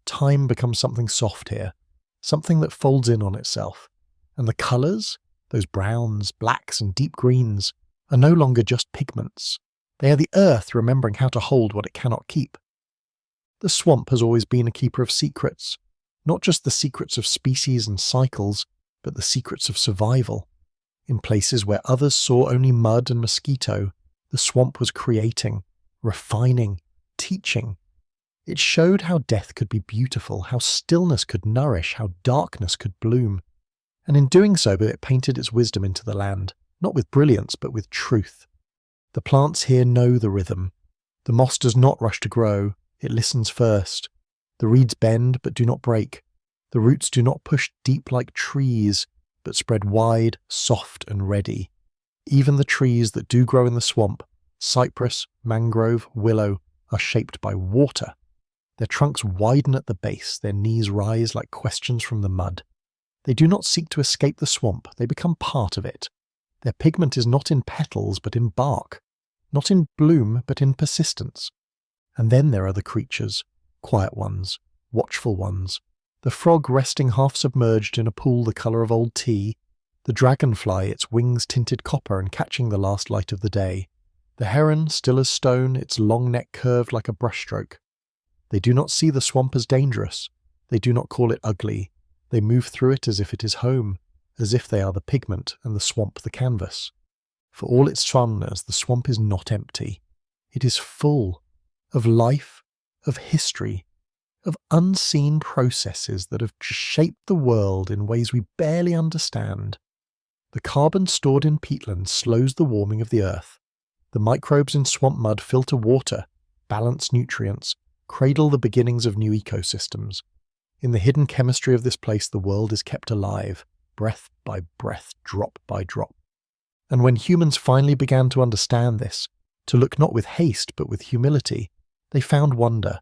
Time becomes something soft here, something that folds in on itself. And the colours, those browns, blacks and deep greens, are no longer just pigments. They are the earth remembering how to hold what it cannot keep. The swamp has always been a keeper of secrets, not just the secrets of species and cycles, but the secrets of survival. In places where others saw only mud and mosquito, the swamp was creating, refining, teaching. It showed how death could be beautiful, how stillness could nourish, how darkness could bloom. And in doing so, it painted its wisdom into the land, not with brilliance, but with truth. The plants here know the rhythm. The moss does not rush to grow, it listens first. The reeds bend, but do not break. The roots do not push deep like trees, but spread wide, soft and ready. Even the trees that do grow in the swamp, cypress, mangrove, willow, are shaped by water. Their trunks widen at the base, their knees rise like questions from the mud. They do not seek to escape the swamp, they become part of it. Their pigment is not in petals, but in bark. Not in bloom, but in persistence. And then there are the creatures, quiet ones, watchful ones. The frog resting half submerged in a pool the colour of old tea. The dragonfly, its wings tinted copper and catching the last light of the day. The heron, still as stone, its long neck curved like a brushstroke. They do not see the swamp as dangerous. They do not call it ugly. They move through it as if it is home, as if they are the pigment and the swamp the canvas. For all its charmness, the swamp is not empty. It is full of life, of history, of unseen processes that have shaped the world in ways we barely understand. The carbon stored in peatland slows the warming of the earth. The microbes in swamp mud filter water, balance nutrients, cradle the beginnings of new ecosystems. In the hidden chemistry of this place, the world is kept alive, breath by breath, drop by drop. And when humans finally began to understand this, to look not with haste but with humility, they found wonder.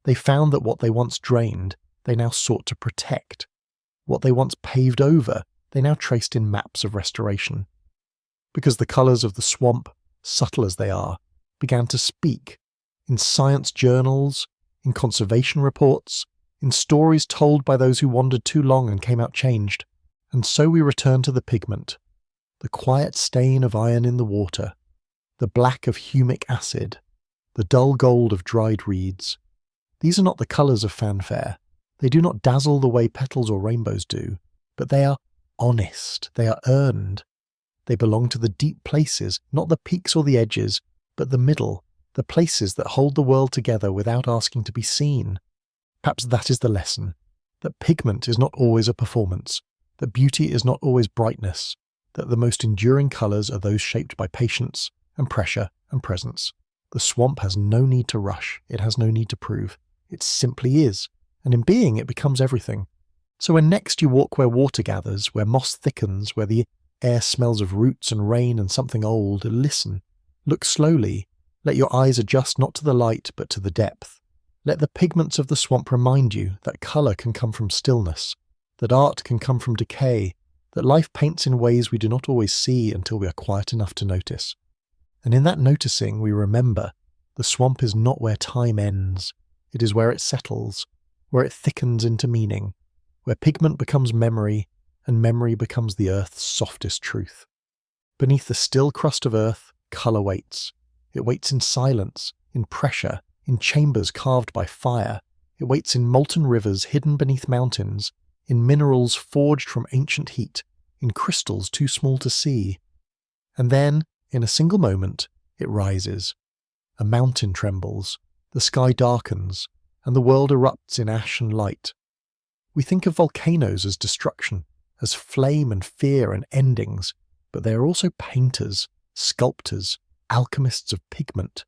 They found that what they once drained, they now sought to protect. What they once paved over, they now traced in maps of restoration. Because the colours of the swamp, subtle as they are, began to speak in science journals, in conservation reports, in stories told by those who wandered too long and came out changed. And so we return to the pigment, the quiet stain of iron in the water, the black of humic acid, the dull gold of dried reeds. These are not the colours of fanfare. They do not dazzle the way petals or rainbows do, but they are honest, they are earned. They belong to the deep places, not the peaks or the edges, but the middle, the places that hold the world together without asking to be seen. Perhaps that is the lesson, that pigment is not always a performance, that beauty is not always brightness, that the most enduring colours are those shaped by patience and pressure and presence. The swamp has no need to rush, it has no need to prove. It simply is, and in being it becomes everything. So when next you walk where water gathers, where moss thickens, where the air smells of roots and rain and something old, listen, look slowly, let your eyes adjust not to the light but to the depth. Let the pigments of the swamp remind you that colour can come from stillness, that art can come from decay, that life paints in ways we do not always see until we are quiet enough to notice. And in that noticing we remember, the swamp is not where time ends, it is where it settles, where it thickens into meaning, where pigment becomes memory, and memory becomes the earth's softest truth. Beneath the still crust of earth, colour waits. It waits in silence, in pressure, in chambers carved by fire. It waits in molten rivers hidden beneath mountains, in minerals forged from ancient heat, in crystals too small to see. And then, in a single moment, it rises. A mountain trembles, the sky darkens, and the world erupts in ash and light. We think of volcanoes as destruction, as flame and fear and endings, but they are also painters, sculptors, alchemists of pigment.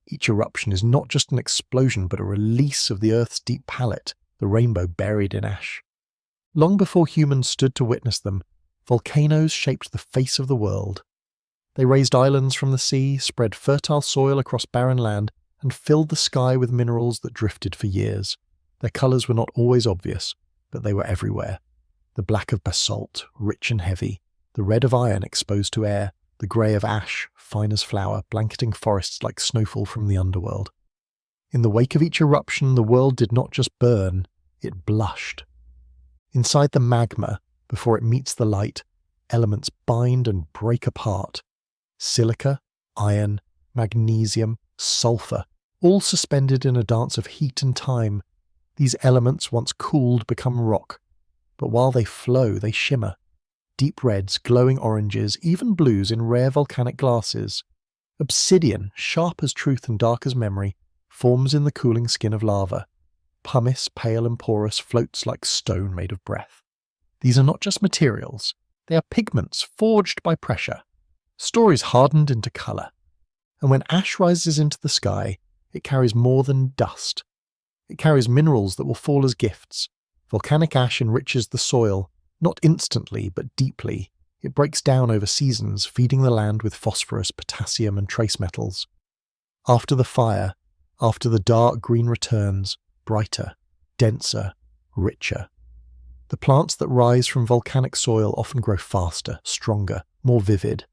Each eruption is not just an explosion but a release of the earth's deep palette, the rainbow buried in ash. Long before humans stood to witness them, volcanoes shaped the face of the world. They raised islands from the sea, spread fertile soil across barren land, and filled the sky with minerals that drifted for years. Their colours were not always obvious, but they were everywhere. The black of basalt, rich and heavy, the red of iron exposed to air, the grey of ash, fine as flour, blanketing forests like snowfall from the underworld. In the wake of each eruption, the world did not just burn, it blushed. Inside the magma, before it meets the light, elements bind and break apart. Silica, iron, magnesium, sulphur, all suspended in a dance of heat and time. These elements, once cooled, become rock. But while they flow, they shimmer. Deep reds, glowing oranges, even blues in rare volcanic glasses. Obsidian, sharp as truth and dark as memory, forms in the cooling skin of lava. Pumice, pale and porous, floats like stone made of breath. These are not just materials. They are pigments forged by pressure. Stories hardened into colour. And when ash rises into the sky, it carries more than dust. It carries minerals that will fall as gifts. Volcanic ash enriches the soil, not instantly, but deeply. It breaks down over seasons, feeding the land with phosphorus, potassium, and trace metals. After the fire, after the dark green returns, brighter, denser, richer. The plants that rise from volcanic soil often grow faster, stronger, more vivid.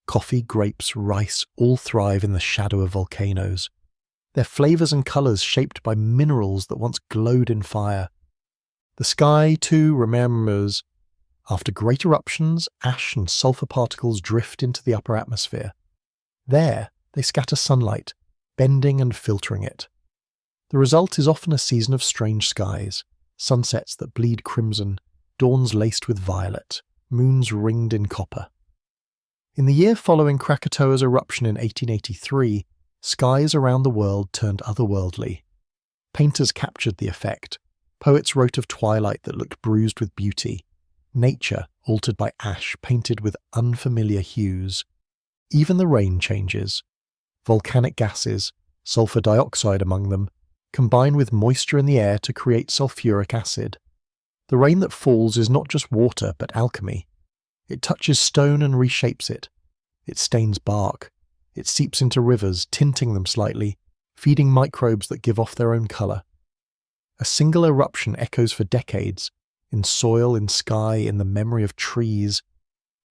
Coffee, grapes, rice all thrive in the shadow of volcanoes. Their flavours and colours shaped by minerals that once glowed in fire. The sky, too, remembers. After great eruptions, ash and sulphur particles drift into the upper atmosphere. There, they scatter sunlight, bending and filtering it. The result is often a season of strange skies, sunsets that bleed crimson, dawns laced with violet, moons ringed in copper. In the year following Krakatoa's eruption in 1883, skies around the world turned otherworldly. Painters captured the effect. Poets wrote of twilight that looked bruised with beauty. Nature, altered by ash, painted with unfamiliar hues. Even the rain changes. Volcanic gases, sulfur dioxide among them, combine with moisture in the air to create sulfuric acid. The rain that falls is not just water, but alchemy. It touches stone and reshapes it. It stains bark. It seeps into rivers, tinting them slightly, feeding microbes that give off their own colour. A single eruption echoes for decades, in soil, in sky, in the memory of trees.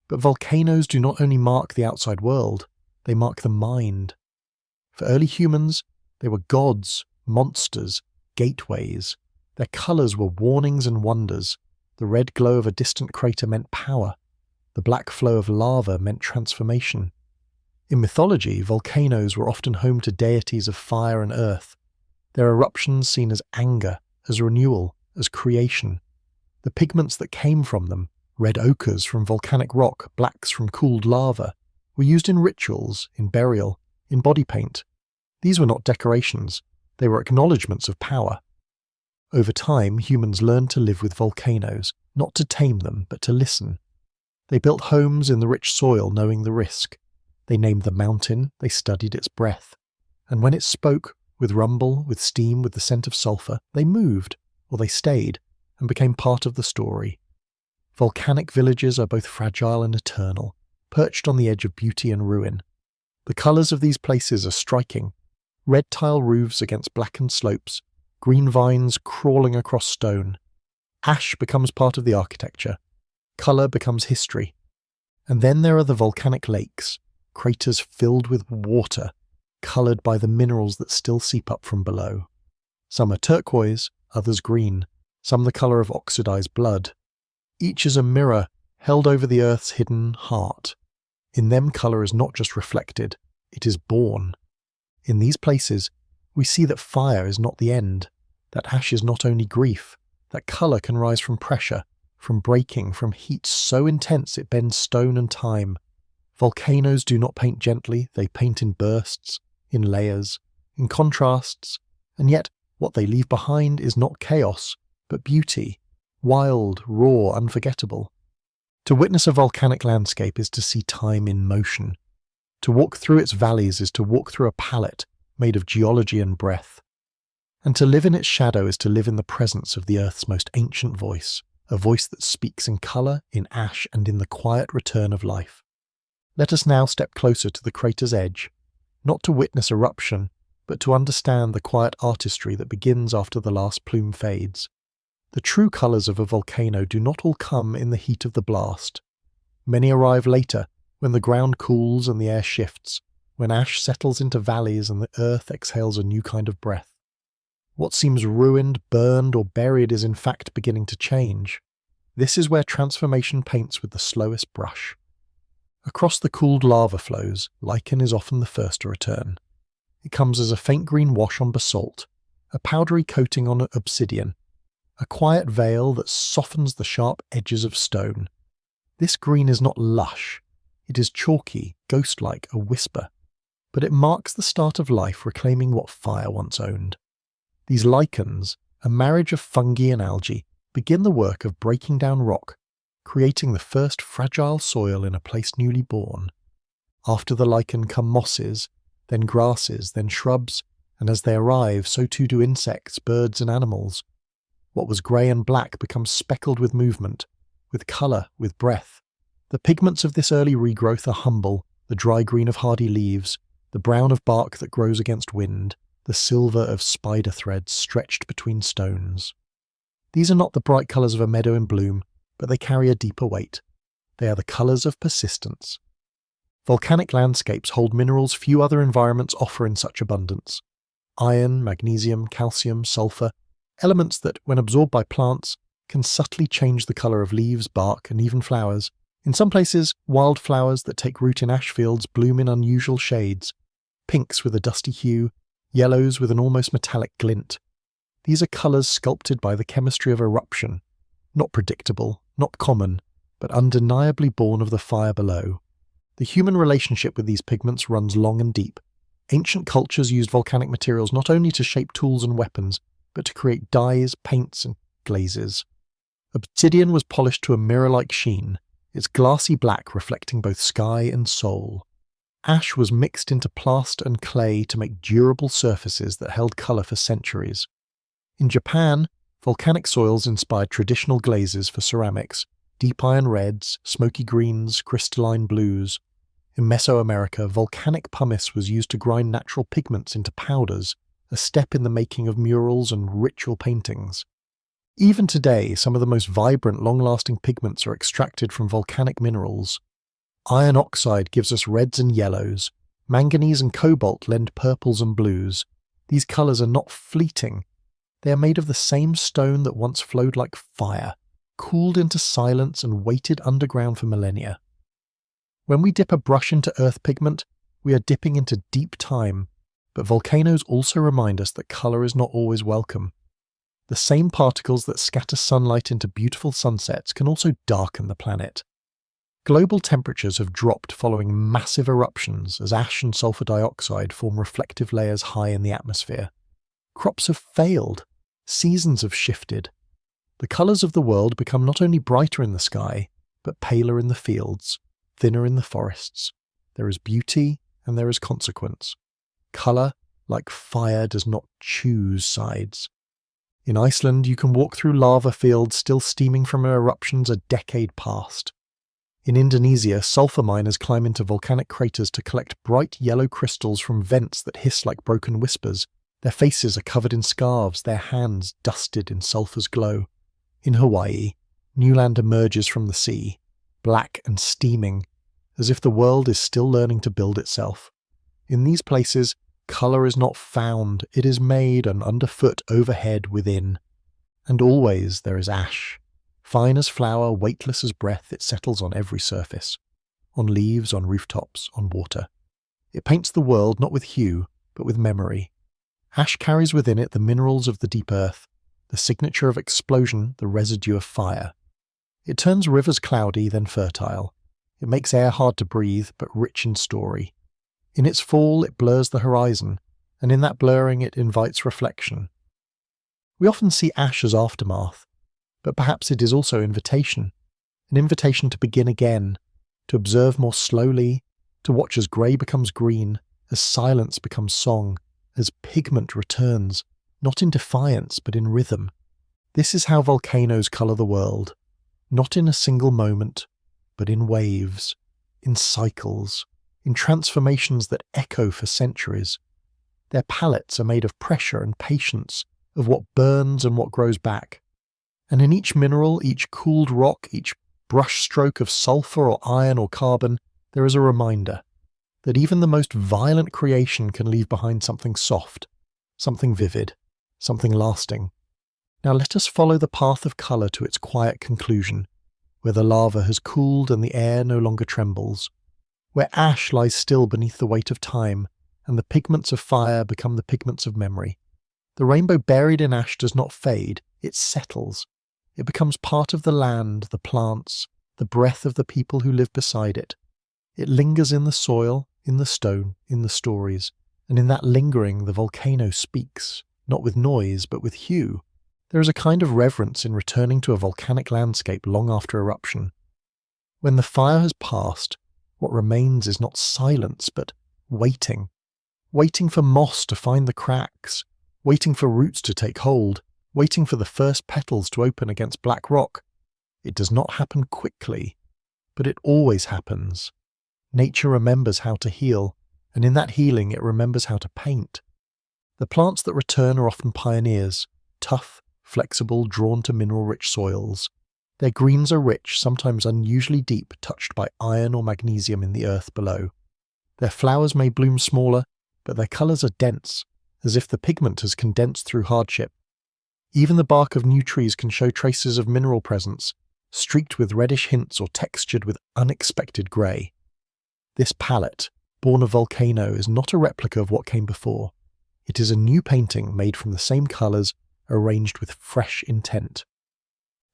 But volcanoes do not only mark the outside world, they mark the mind. For early humans, they were gods, monsters, gateways. Their colours were warnings and wonders. The red glow of a distant crater meant power. The black flow of lava meant transformation. In mythology, volcanoes were often home to deities of fire and earth, their eruptions seen as anger, as renewal, as creation. The pigments that came from them, red ochres from volcanic rock, blacks from cooled lava, were used in rituals, in burial, in body paint. These were not decorations, they were acknowledgements of power. Over time, humans learned to live with volcanoes, not to tame them, but to listen. They built homes in the rich soil, knowing the risk. They named the mountain, they studied its breath. And when it spoke, with rumble, with steam, with the scent of sulphur, they moved, or they stayed, and became part of the story. Volcanic villages are both fragile and eternal, perched on the edge of beauty and ruin. The colours of these places are striking. Red tile roofs against blackened slopes, green vines crawling across stone. Ash becomes part of the architecture. Colour becomes history. And then there are the volcanic lakes, craters filled with water, coloured by the minerals that still seep up from below. Some are turquoise, others green, some the colour of oxidised blood. Each is a mirror held over the Earth's hidden heart. In them colour is not just reflected, it is born. In these places, we see that fire is not the end, that ash is not only grief, that colour can rise from pressure, from breaking, from heat so intense it bends stone and time. Volcanoes do not paint gently, they paint in bursts, in layers, in contrasts, and yet what they leave behind is not chaos, but beauty, wild, raw, unforgettable. To witness a volcanic landscape is to see time in motion. To walk through its valleys is to walk through a palette made of geology and breath. And to live in its shadow is to live in the presence of the Earth's most ancient voice, a voice that speaks in colour, in ash, and in the quiet return of life. Let us now step closer to the crater's edge, not to witness eruption, but to understand the quiet artistry that begins after the last plume fades. The true colours of a volcano do not all come in the heat of the blast. Many arrive later, when the ground cools and the air shifts, when ash settles into valleys and the earth exhales a new kind of breath. What seems ruined, burned, or buried is in fact beginning to change. This is where transformation paints with the slowest brush. Across the cooled lava flows, lichen is often the first to return. It comes as a faint green wash on basalt, a powdery coating on obsidian, a quiet veil that softens the sharp edges of stone. This green is not lush. It is chalky, ghost-like, a whisper. But it marks the start of life reclaiming what fire once owned. These lichens, a marriage of fungi and algae, begin the work of breaking down rock, creating the first fragile soil in a place newly born. After the lichen come mosses, then grasses, then shrubs, and as they arrive, so too do insects, birds and animals. What was grey and black becomes speckled with movement, with colour, with breath. The pigments of this early regrowth are humble, the dry green of hardy leaves, the brown of bark that grows against wind, the silver of spider threads stretched between stones. These are not the bright colours of a meadow in bloom, but they carry a deeper weight. They are the colours of persistence. Volcanic landscapes hold minerals few other environments offer in such abundance. Iron, magnesium, calcium, sulphur, elements that, when absorbed by plants, can subtly change the colour of leaves, bark, and even flowers. In some places, wildflowers that take root in ash fields bloom in unusual shades, pinks with a dusty hue, yellows with an almost metallic glint. These are colours sculpted by the chemistry of eruption, not predictable, not common, but undeniably born of the fire below. The human relationship with these pigments runs long and deep. Ancient cultures used volcanic materials not only to shape tools and weapons, but to create dyes, paints, and glazes. Obsidian was polished to a mirror-like sheen, its glassy black reflecting both sky and soul. Ash was mixed into plaster and clay to make durable surfaces that held colour for centuries. In Japan, volcanic soils inspired traditional glazes for ceramics, deep iron reds, smoky greens, crystalline blues. In Mesoamerica, volcanic pumice was used to grind natural pigments into powders, a step in the making of murals and ritual paintings. Even today, some of the most vibrant, long-lasting pigments are extracted from volcanic minerals. Iron oxide gives us reds and yellows. Manganese and cobalt lend purples and blues. These colours are not fleeting. They are made of the same stone that once flowed like fire, cooled into silence and waited underground for millennia. When we dip a brush into earth pigment, we are dipping into deep time, but volcanoes also remind us that colour is not always welcome. The same particles that scatter sunlight into beautiful sunsets can also darken the planet. Global temperatures have dropped following massive eruptions as ash and sulfur dioxide form reflective layers high in the atmosphere. Crops have failed. Seasons have shifted. The colours of the world become not only brighter in the sky, but paler in the fields, thinner in the forests. There is beauty and there is consequence. Colour, like fire, does not choose sides. In Iceland, you can walk through lava fields still steaming from eruptions a decade past. In Indonesia, sulfur miners climb into volcanic craters to collect bright yellow crystals from vents that hiss like broken whispers. Their faces are covered in scarves, their hands dusted in sulphur's glow. In Hawaii, new land emerges from the sea, black and steaming, as if the world is still learning to build itself. In these places, colour is not found, it is made, and underfoot, overhead, within. And always there is ash. Fine as flour, weightless as breath, it settles on every surface. On leaves, on rooftops, on water. It paints the world not with hue, but with memory. Ash carries within it the minerals of the deep earth, the signature of explosion, the residue of fire. It turns rivers cloudy, then fertile. It makes air hard to breathe, but rich in story. In its fall, it blurs the horizon, and in that blurring it invites reflection. We often see ash as aftermath, but perhaps it is also invitation. An invitation to begin again, to observe more slowly, to watch as grey becomes green, as silence becomes song, as pigment returns, not in defiance but in rhythm. This is how volcanoes colour the world, not in a single moment, but in waves, in cycles, in transformations that echo for centuries. Their palettes are made of pressure and patience, of what burns and what grows back. And in each mineral, each cooled rock, each brushstroke of sulphur or iron or carbon, there is a reminder that even the most violent creation can leave behind something soft, something vivid, something lasting. Now let us follow the path of colour to its quiet conclusion, where the lava has cooled and the air no longer trembles, where ash lies still beneath the weight of time, and the pigments of fire become the pigments of memory. The rainbow buried in ash does not fade, it settles. It becomes part of the land, the plants, the breath of the people who live beside it. It lingers in the soil, in the stone, in the stories, and in that lingering the volcano speaks, not with noise but with hue. There is a kind of reverence in returning to a volcanic landscape long after eruption. When the fire has passed, what remains is not silence but waiting. Waiting for moss to find the cracks, waiting for roots to take hold, waiting for the first petals to open against black rock. It does not happen quickly, but it always happens. Nature remembers how to heal, and in that healing it remembers how to paint. The plants that return are often pioneers, tough, flexible, drawn to mineral-rich soils. Their greens are rich, sometimes unusually deep, touched by iron or magnesium in the earth below. Their flowers may bloom smaller, but their colours are dense, as if the pigment has condensed through hardship. Even the bark of new trees can show traces of mineral presence, streaked with reddish hints or textured with unexpected grey. This palette, born of volcano, is not a replica of what came before. It is a new painting made from the same colours, arranged with fresh intent.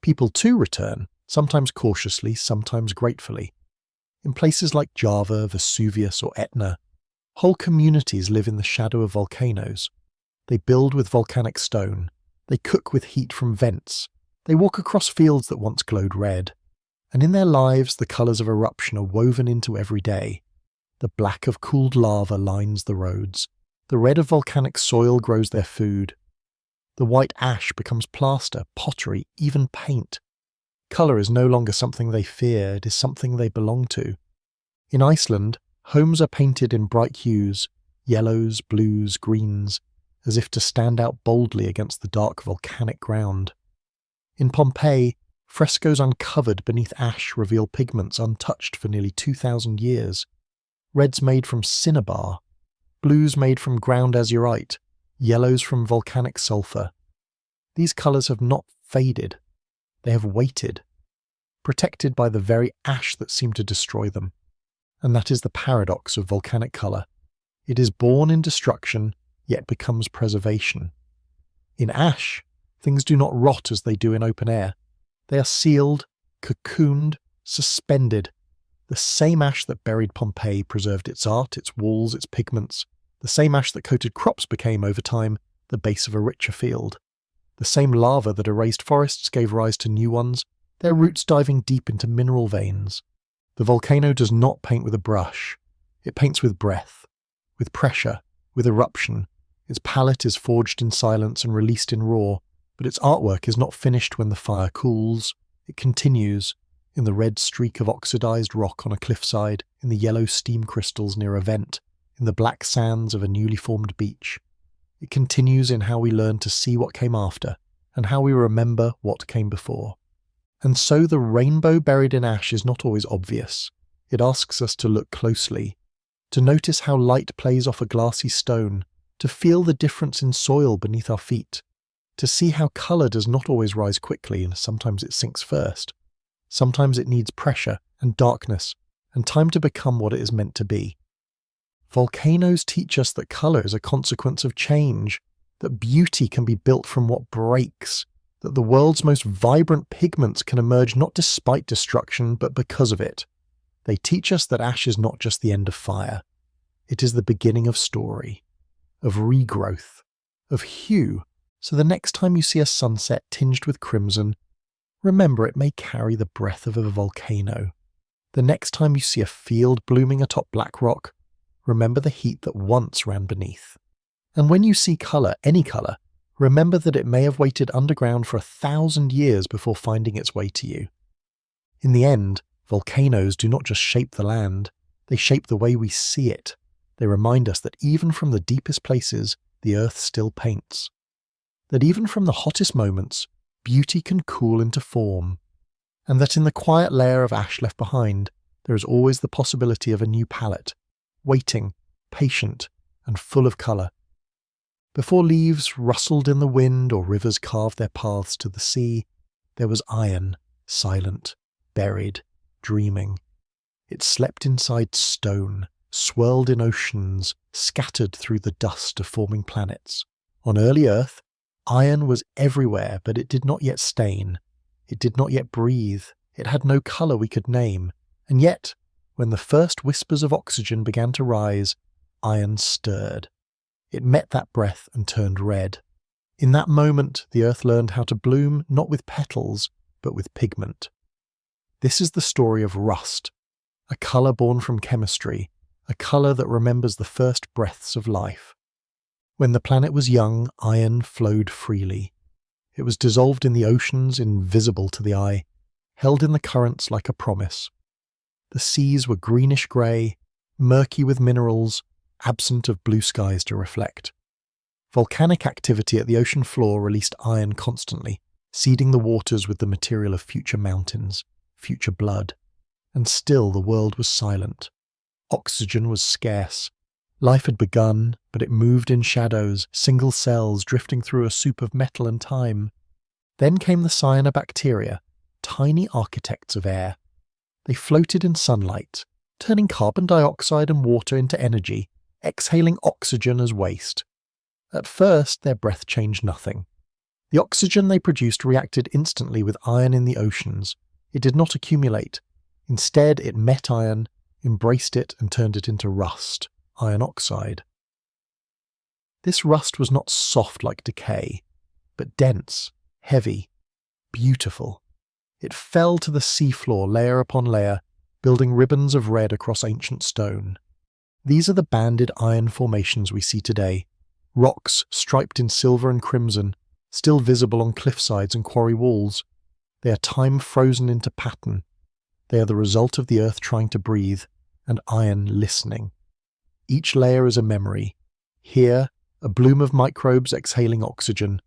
People too return, sometimes cautiously, sometimes gratefully. In places like Java, Vesuvius, or Etna, whole communities live in the shadow of volcanoes. They build with volcanic stone. They cook with heat from vents. They walk across fields that once glowed red. And in their lives, the colours of eruption are woven into every day. The black of cooled lava lines the roads. The red of volcanic soil grows their food. The white ash becomes plaster, pottery, even paint. Colour is no longer something they fear, it is something they belong to. In Iceland, homes are painted in bright hues, yellows, blues, greens, as if to stand out boldly against the dark volcanic ground. In Pompeii, frescoes uncovered beneath ash reveal pigments untouched for nearly 2,000 years. Reds made from cinnabar, blues made from ground azurite, yellows from volcanic sulphur. These colours have not faded. They have waited, protected by the very ash that seemed to destroy them. And that is the paradox of volcanic colour. It is born in destruction, yet becomes preservation. In ash, things do not rot as they do in open air. They are sealed, cocooned, suspended. The same ash that buried Pompeii preserved its art, its walls, its pigments. The same ash that coated crops became, over time, the base of a richer field. The same lava that erased forests gave rise to new ones, their roots diving deep into mineral veins. The volcano does not paint with a brush. It paints with breath, with pressure, with eruption. Its palette is forged in silence and released in roar, but its artwork is not finished when the fire cools. It continues, in the red streak of oxidized rock on a cliffside, in the yellow steam crystals near a vent, in the black sands of a newly formed beach. It continues in how we learn to see what came after, and how we remember what came before. And so the rainbow buried in ash is not always obvious. It asks us to look closely, to notice how light plays off a glassy stone, to feel the difference in soil beneath our feet, to see how colour does not always rise quickly and sometimes it sinks first. Sometimes it needs pressure and darkness and time to become what it is meant to be. Volcanoes teach us that colour is a consequence of change, that beauty can be built from what breaks, that the world's most vibrant pigments can emerge not despite destruction, but because of it. They teach us that ash is not just the end of fire. It is the beginning of story, of regrowth, of hue. So the next time you see a sunset tinged with crimson, remember it may carry the breath of a volcano. The next time you see a field blooming atop black rock, remember the heat that once ran beneath. And when you see colour, any colour, remember that it may have waited underground for 1,000 years before finding its way to you. In the end, volcanoes do not just shape the land, they shape the way we see it. They remind us that even from the deepest places, the earth still paints. That even from the hottest moments, beauty can cool into form. And that in the quiet layer of ash left behind, there is always the possibility of a new palette, waiting, patient, and full of colour. Before leaves rustled in the wind or rivers carved their paths to the sea, there was iron, silent, buried, dreaming. It slept inside stone, swirled in oceans, scattered through the dust of forming planets. On early Earth, iron was everywhere, but it did not yet stain. It did not yet breathe. It had no colour we could name. And yet, when the first whispers of oxygen began to rise, iron stirred. It met that breath and turned red. In that moment, the earth learned how to bloom not with petals, but with pigment. This is the story of rust, a colour born from chemistry, a colour that remembers the first breaths of life. When the planet was young, iron flowed freely. It was dissolved in the oceans, invisible to the eye, held in the currents like a promise. The seas were greenish-grey, murky with minerals, absent of blue skies to reflect. Volcanic activity at the ocean floor released iron constantly, seeding the waters with the material of future mountains, future blood. And still the world was silent. Oxygen was scarce. Life had begun, but it moved in shadows, single cells drifting through a soup of metal and time. Then came the cyanobacteria, tiny architects of air. They floated in sunlight, turning carbon dioxide and water into energy, exhaling oxygen as waste. At first, their breath changed nothing. The oxygen they produced reacted instantly with iron in the oceans. It did not accumulate. Instead, it met iron, embraced it, and turned it into rust, iron oxide. This rust was not soft like decay, but dense, heavy, beautiful. It fell to the seafloor layer upon layer, building ribbons of red across ancient stone. These are the banded iron formations we see today, rocks striped in silver and crimson, still visible on cliffsides and quarry walls. They are time frozen into pattern. They are the result of the earth trying to breathe, and iron listening. Each layer is a memory. Here, a bloom of microbes exhaling oxygen.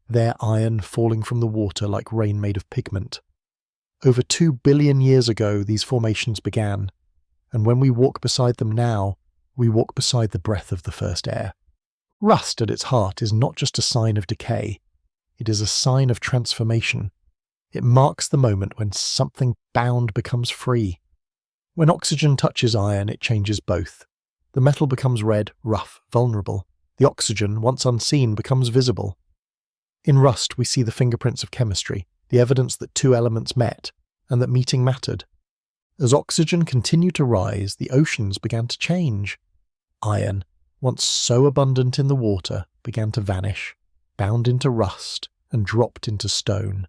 There, iron falling from the water like rain made of pigment. Over 2 billion years ago, these formations began, and when we walk beside them now, we walk beside the breath of the first air. Rust at its heart is not just a sign of decay. It is a sign of transformation. It marks the moment when something bound becomes free. When oxygen touches iron, it changes both. The metal becomes red, rough, vulnerable. The oxygen, once unseen, becomes visible. In rust, we see the fingerprints of chemistry, the evidence that two elements met, and that meeting mattered. As oxygen continued to rise, the oceans began to change. Iron, once so abundant in the water, began to vanish, bound into rust, and dropped into stone.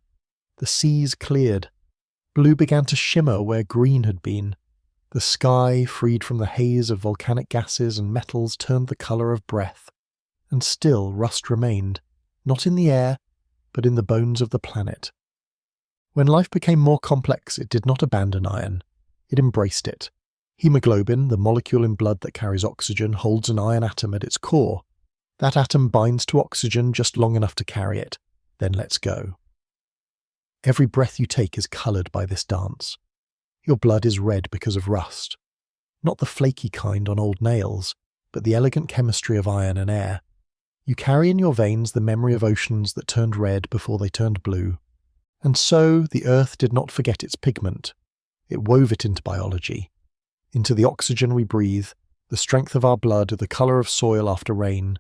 The seas cleared. Blue began to shimmer where green had been. The sky, freed from the haze of volcanic gases and metals, turned the colour of breath. And still rust remained, not in the air, but in the bones of the planet. When life became more complex, it did not abandon iron. It embraced it. Hemoglobin, the molecule in blood that carries oxygen, holds an iron atom at its core. That atom binds to oxygen just long enough to carry it, then lets go. Every breath you take is coloured by this dance. Your blood is red because of rust. Not the flaky kind on old nails, but the elegant chemistry of iron and air. You carry in your veins the memory of oceans that turned red before they turned blue. And so the earth did not forget its pigment. It wove it into biology, into the oxygen we breathe, the strength of our blood, the colour of soil after rain.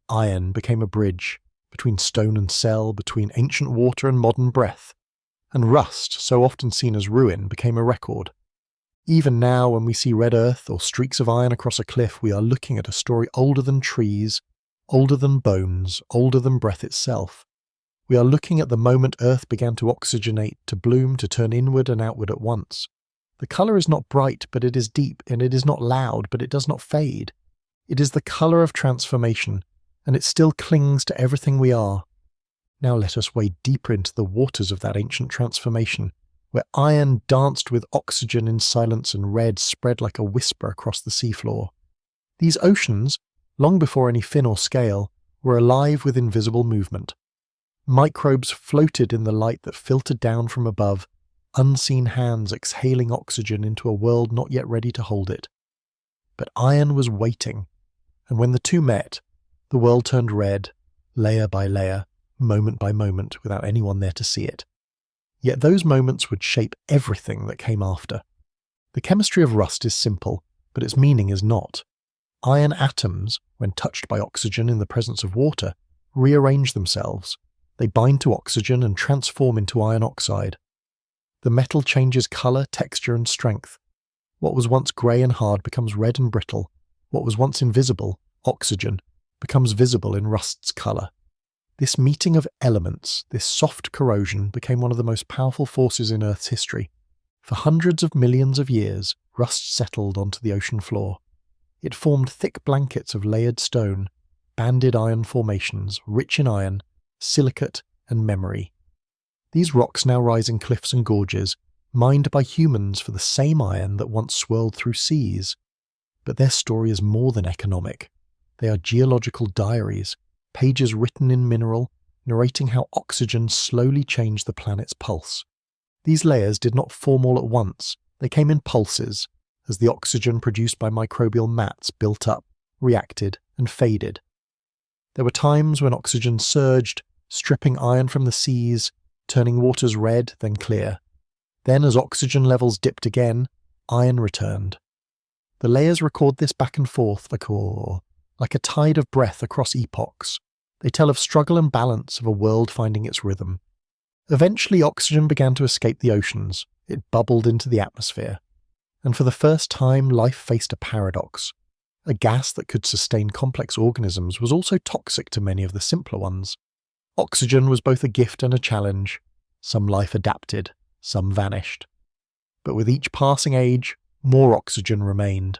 Iron became a bridge between stone and cell, between ancient water and modern breath. And rust, so often seen as ruin, became a record. Even now, when we see red earth or streaks of iron across a cliff, we are looking at a story older than trees, older than bones, older than breath itself. We are looking at the moment earth began to oxygenate, to bloom, to turn inward and outward at once. The colour is not bright, but it is deep, and it is not loud, but it does not fade. It is the colour of transformation, and it still clings to everything we are. Now let us wade deeper into the waters of that ancient transformation, where iron danced with oxygen in silence and red spread like a whisper across the seafloor. These oceans, long before any fin or scale, were alive with invisible movement. Microbes floated in the light that filtered down from above, unseen hands exhaling oxygen into a world not yet ready to hold it. But iron was waiting, and when the two met, the world turned red, layer by layer, moment by moment, without anyone there to see it. Yet those moments would shape everything that came after. The chemistry of rust is simple, but its meaning is not. Iron atoms, when touched by oxygen in the presence of water, rearrange themselves. They bind to oxygen and transform into iron oxide. The metal changes colour, texture and strength. What was once grey and hard becomes red and brittle. What was once invisible, oxygen, becomes visible in rust's colour. This meeting of elements, this soft corrosion, became one of the most powerful forces in Earth's history. For hundreds of millions of years, rust settled onto the ocean floor. It formed thick blankets of layered stone, banded iron formations, rich in iron, silicate and memory. These rocks now rise in cliffs and gorges, mined by humans for the same iron that once swirled through seas. But their story is more than economic. They are geological diaries, pages written in mineral, narrating how oxygen slowly changed the planet's pulse. These layers did not form all at once. They came in pulses, as the oxygen produced by microbial mats built up, reacted, and faded. There were times when oxygen surged, stripping iron from the seas, turning waters red, then clear. Then, as oxygen levels dipped again, iron returned. The layers record this back and forth like a tide of breath across epochs. They tell of struggle and balance, of a world finding its rhythm. Eventually, oxygen began to escape the oceans. It bubbled into the atmosphere. And for the first time, life faced a paradox. A gas that could sustain complex organisms was also toxic to many of the simpler ones. Oxygen was both a gift and a challenge. Some life adapted, some vanished. But with each passing age, more oxygen remained.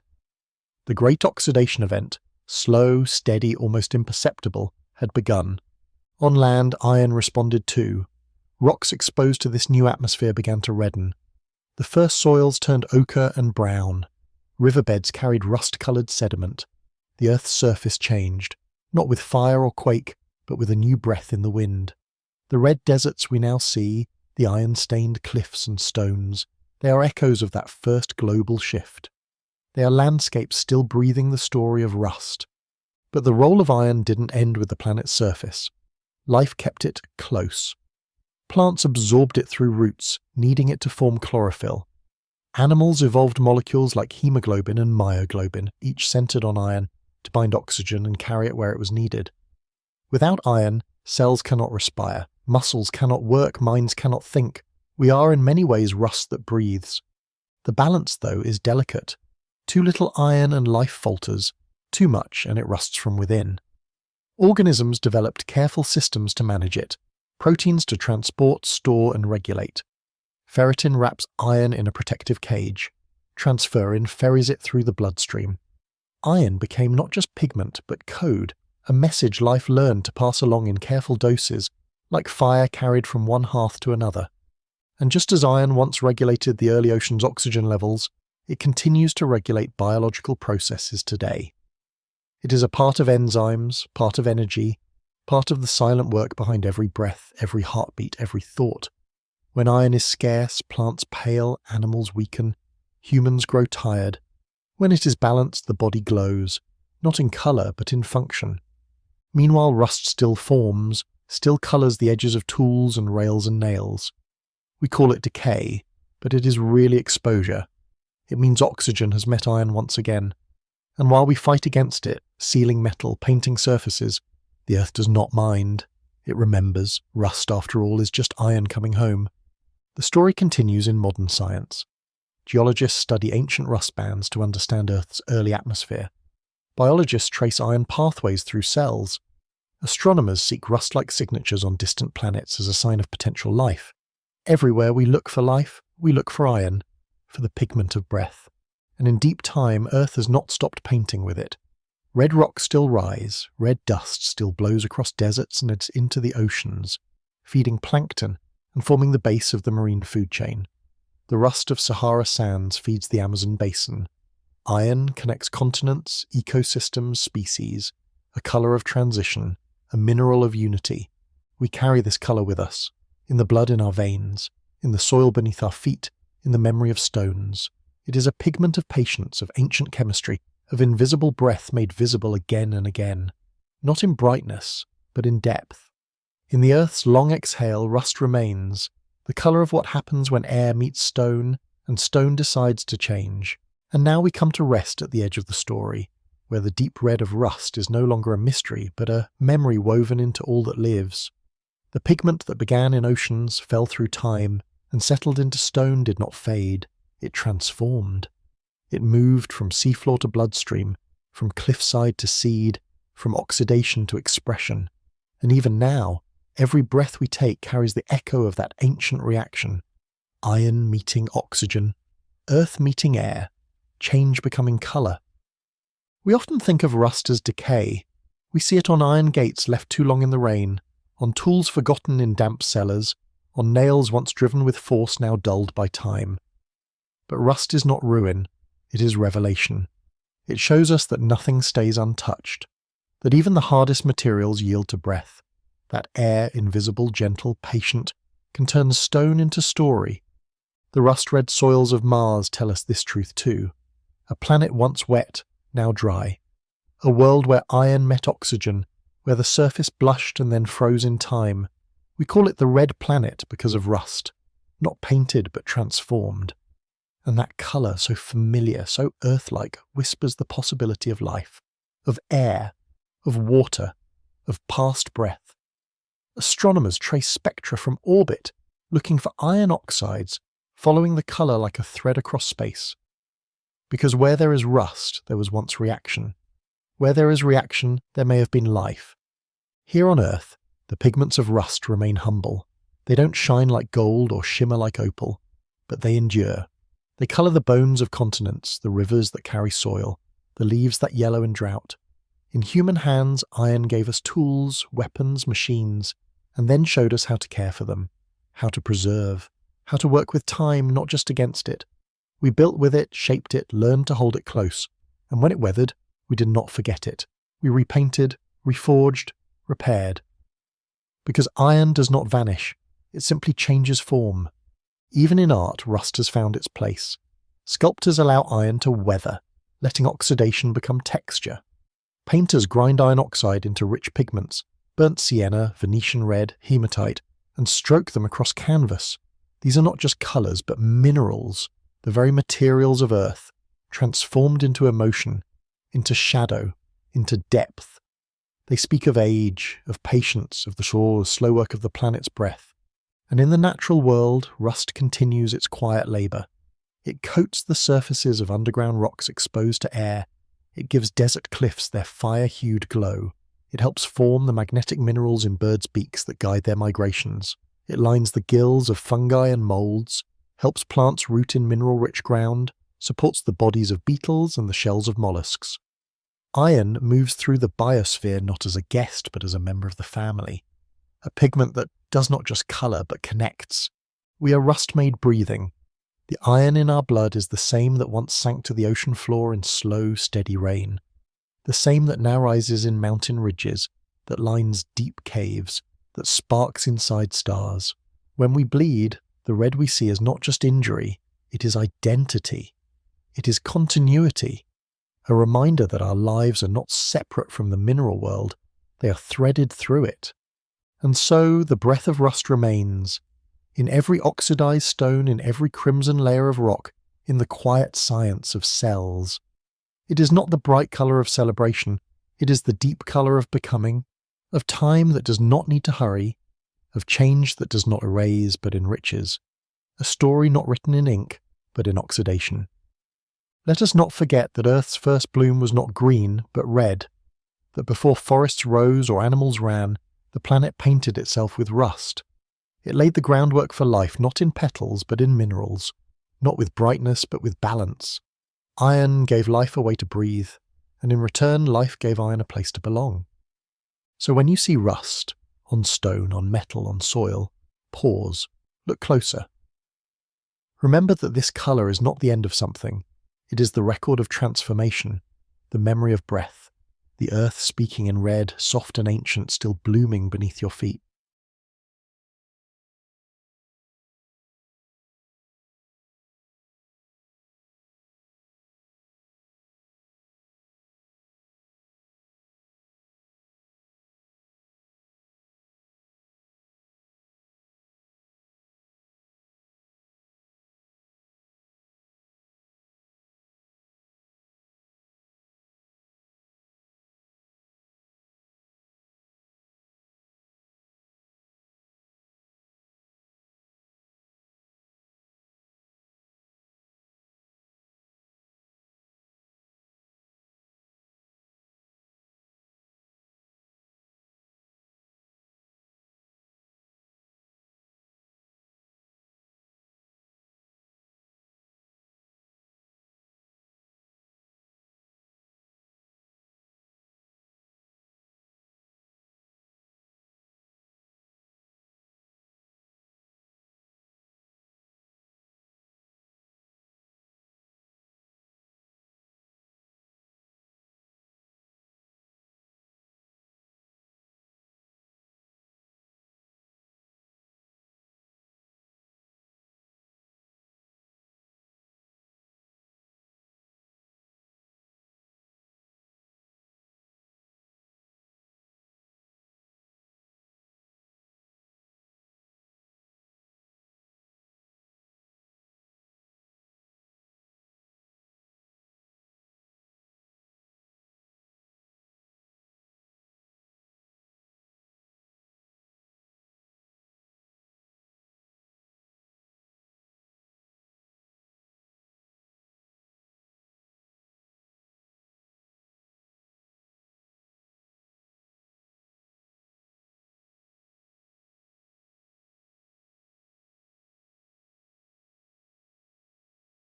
The great oxidation event, slow, steady, almost imperceptible, had begun. On land, iron responded too. Rocks exposed to this new atmosphere began to redden. The first soils turned ochre and brown. Riverbeds carried rust-coloured sediment. The earth's surface changed, not with fire or quake, but with a new breath in the wind. The red deserts we now see, the iron-stained cliffs and stones, they are echoes of that first global shift. They are landscapes still breathing the story of rust. But the role of iron didn't end with the planet's surface. Life kept it close. Plants absorbed it through roots, needing it to form chlorophyll. Animals evolved molecules like hemoglobin and myoglobin, each centered on iron, to bind oxygen and carry it where it was needed. Without iron, cells cannot respire, muscles cannot work, minds cannot think. We are in many ways rust that breathes. The balance, though, is delicate. Too little iron and life falters, too much and it rusts from within. Organisms developed careful systems to manage it, proteins to transport, store and regulate. Ferritin wraps iron in a protective cage. Transferrin ferries it through the bloodstream. Iron became not just pigment, but code, a message life learned to pass along in careful doses, like fire carried from one hearth to another. And just as iron once regulated the early ocean's oxygen levels, it continues to regulate biological processes today. It is a part of enzymes, part of energy, part of the silent work behind every breath, every heartbeat, every thought. When iron is scarce, plants pale, animals weaken, humans grow tired. When it is balanced, the body glows, not in colour but in function. Meanwhile, rust still forms, still colours the edges of tools and rails and nails. We call it decay, but it is really exposure. It means oxygen has met iron once again. And while we fight against it, sealing metal, painting surfaces, the earth does not mind. It remembers. Rust, after all, is just iron coming home. The story continues in modern science. Geologists study ancient rust bands to understand Earth's early atmosphere. Biologists trace iron pathways through cells. Astronomers seek rust-like signatures on distant planets as a sign of potential life. Everywhere we look for life, we look for iron, for the pigment of breath. And in deep time, Earth has not stopped painting with it. Red rocks still rise, red dust still blows across deserts and it's into the oceans, feeding plankton and forming the base of the marine food chain. The rust of Sahara sands feeds the Amazon basin. Iron connects continents, ecosystems, species, a colour of transition, a mineral of unity. We carry this colour with us, in the blood in our veins, in the soil beneath our feet, in the memory of stones. It is a pigment of patience, of ancient chemistry, of invisible breath made visible again and again, not in brightness, but in depth. In the earth's long exhale, rust remains, the colour of what happens when air meets stone, and stone decides to change. And now we come to rest at the edge of the story, where the deep red of rust is no longer a mystery, but a memory woven into all that lives. The pigment that began in oceans, fell through time, and settled into stone did not fade. It transformed. It moved from seafloor to bloodstream, from cliffside to seed, from oxidation to expression. And even now, every breath we take carries the echo of that ancient reaction. Iron meeting oxygen, earth meeting air, change becoming colour. We often think of rust as decay. We see it on iron gates left too long in the rain, on tools forgotten in damp cellars, on nails once driven with force now dulled by time. But rust is not ruin, it is revelation. It shows us that nothing stays untouched, that even the hardest materials yield to breath, that air, invisible, gentle, patient, can turn stone into story. The rust-red soils of Mars tell us this truth too. A planet once wet, now dry. A world where iron met oxygen, where the surface blushed and then froze in time. We call it the red planet because of rust, not painted but transformed. And that colour, so familiar, so earth-like, whispers the possibility of life, of air, of water, of past breath. Astronomers trace spectra from orbit, looking for iron oxides, following the colour like a thread across space. Because where there is rust, there was once reaction. Where there is reaction, there may have been life. Here on Earth, the pigments of rust remain humble. They don't shine like gold or shimmer like opal, but they endure. They colour the bones of continents, the rivers that carry soil, the leaves that yellow in drought. In human hands, iron gave us tools, weapons, machines, and then showed us how to care for them, how to preserve, how to work with time, not just against it. We built with it, shaped it, learned to hold it close, and when it weathered, we did not forget it. We repainted, reforged, repaired. Because iron does not vanish, it simply changes form. Even in art, rust has found its place. Sculptors allow iron to weather, letting oxidation become texture. Painters grind iron oxide into rich pigments, burnt sienna, Venetian red, hematite, and stroke them across canvas. These are not just colours, but minerals, the very materials of Earth, transformed into emotion, into shadow, into depth. They speak of age, of patience, of the slow work of the planet's breath. And in the natural world, rust continues its quiet labour. It coats the surfaces of underground rocks exposed to air. It gives desert cliffs their fire-hued glow. It helps form the magnetic minerals in birds' beaks that guide their migrations. It lines the gills of fungi and moulds, helps plants root in mineral-rich ground, supports the bodies of beetles and the shells of mollusks. Iron moves through the biosphere not as a guest but as a member of the family. A pigment that does not just colour but connects. We are rust-made breathing. The iron in our blood is the same that once sank to the ocean floor in slow, steady rain. The same that now rises in mountain ridges, that lines deep caves, that sparks inside stars. When we bleed, the red we see is not just injury, it is identity. It is continuity. A reminder that our lives are not separate from the mineral world, they are threaded through it. And so the breath of rust remains, in every oxidized stone, in every crimson layer of rock, in the quiet science of cells. It is not the bright colour of celebration, it is the deep colour of becoming, of time that does not need to hurry, of change that does not erase but enriches, a story not written in ink but in oxidation. Let us not forget that Earth's first bloom was not green but red, that before forests rose or animals ran, the planet painted itself with rust. It laid the groundwork for life not in petals but in minerals, not with brightness but with balance. Iron gave life a way to breathe, and in return life gave iron a place to belong. So when you see rust, on stone, on metal, on soil, pause, look closer. Remember that this colour is not the end of something, it is the record of transformation, the memory of breath, the earth speaking in red, soft and ancient, still blooming beneath your feet.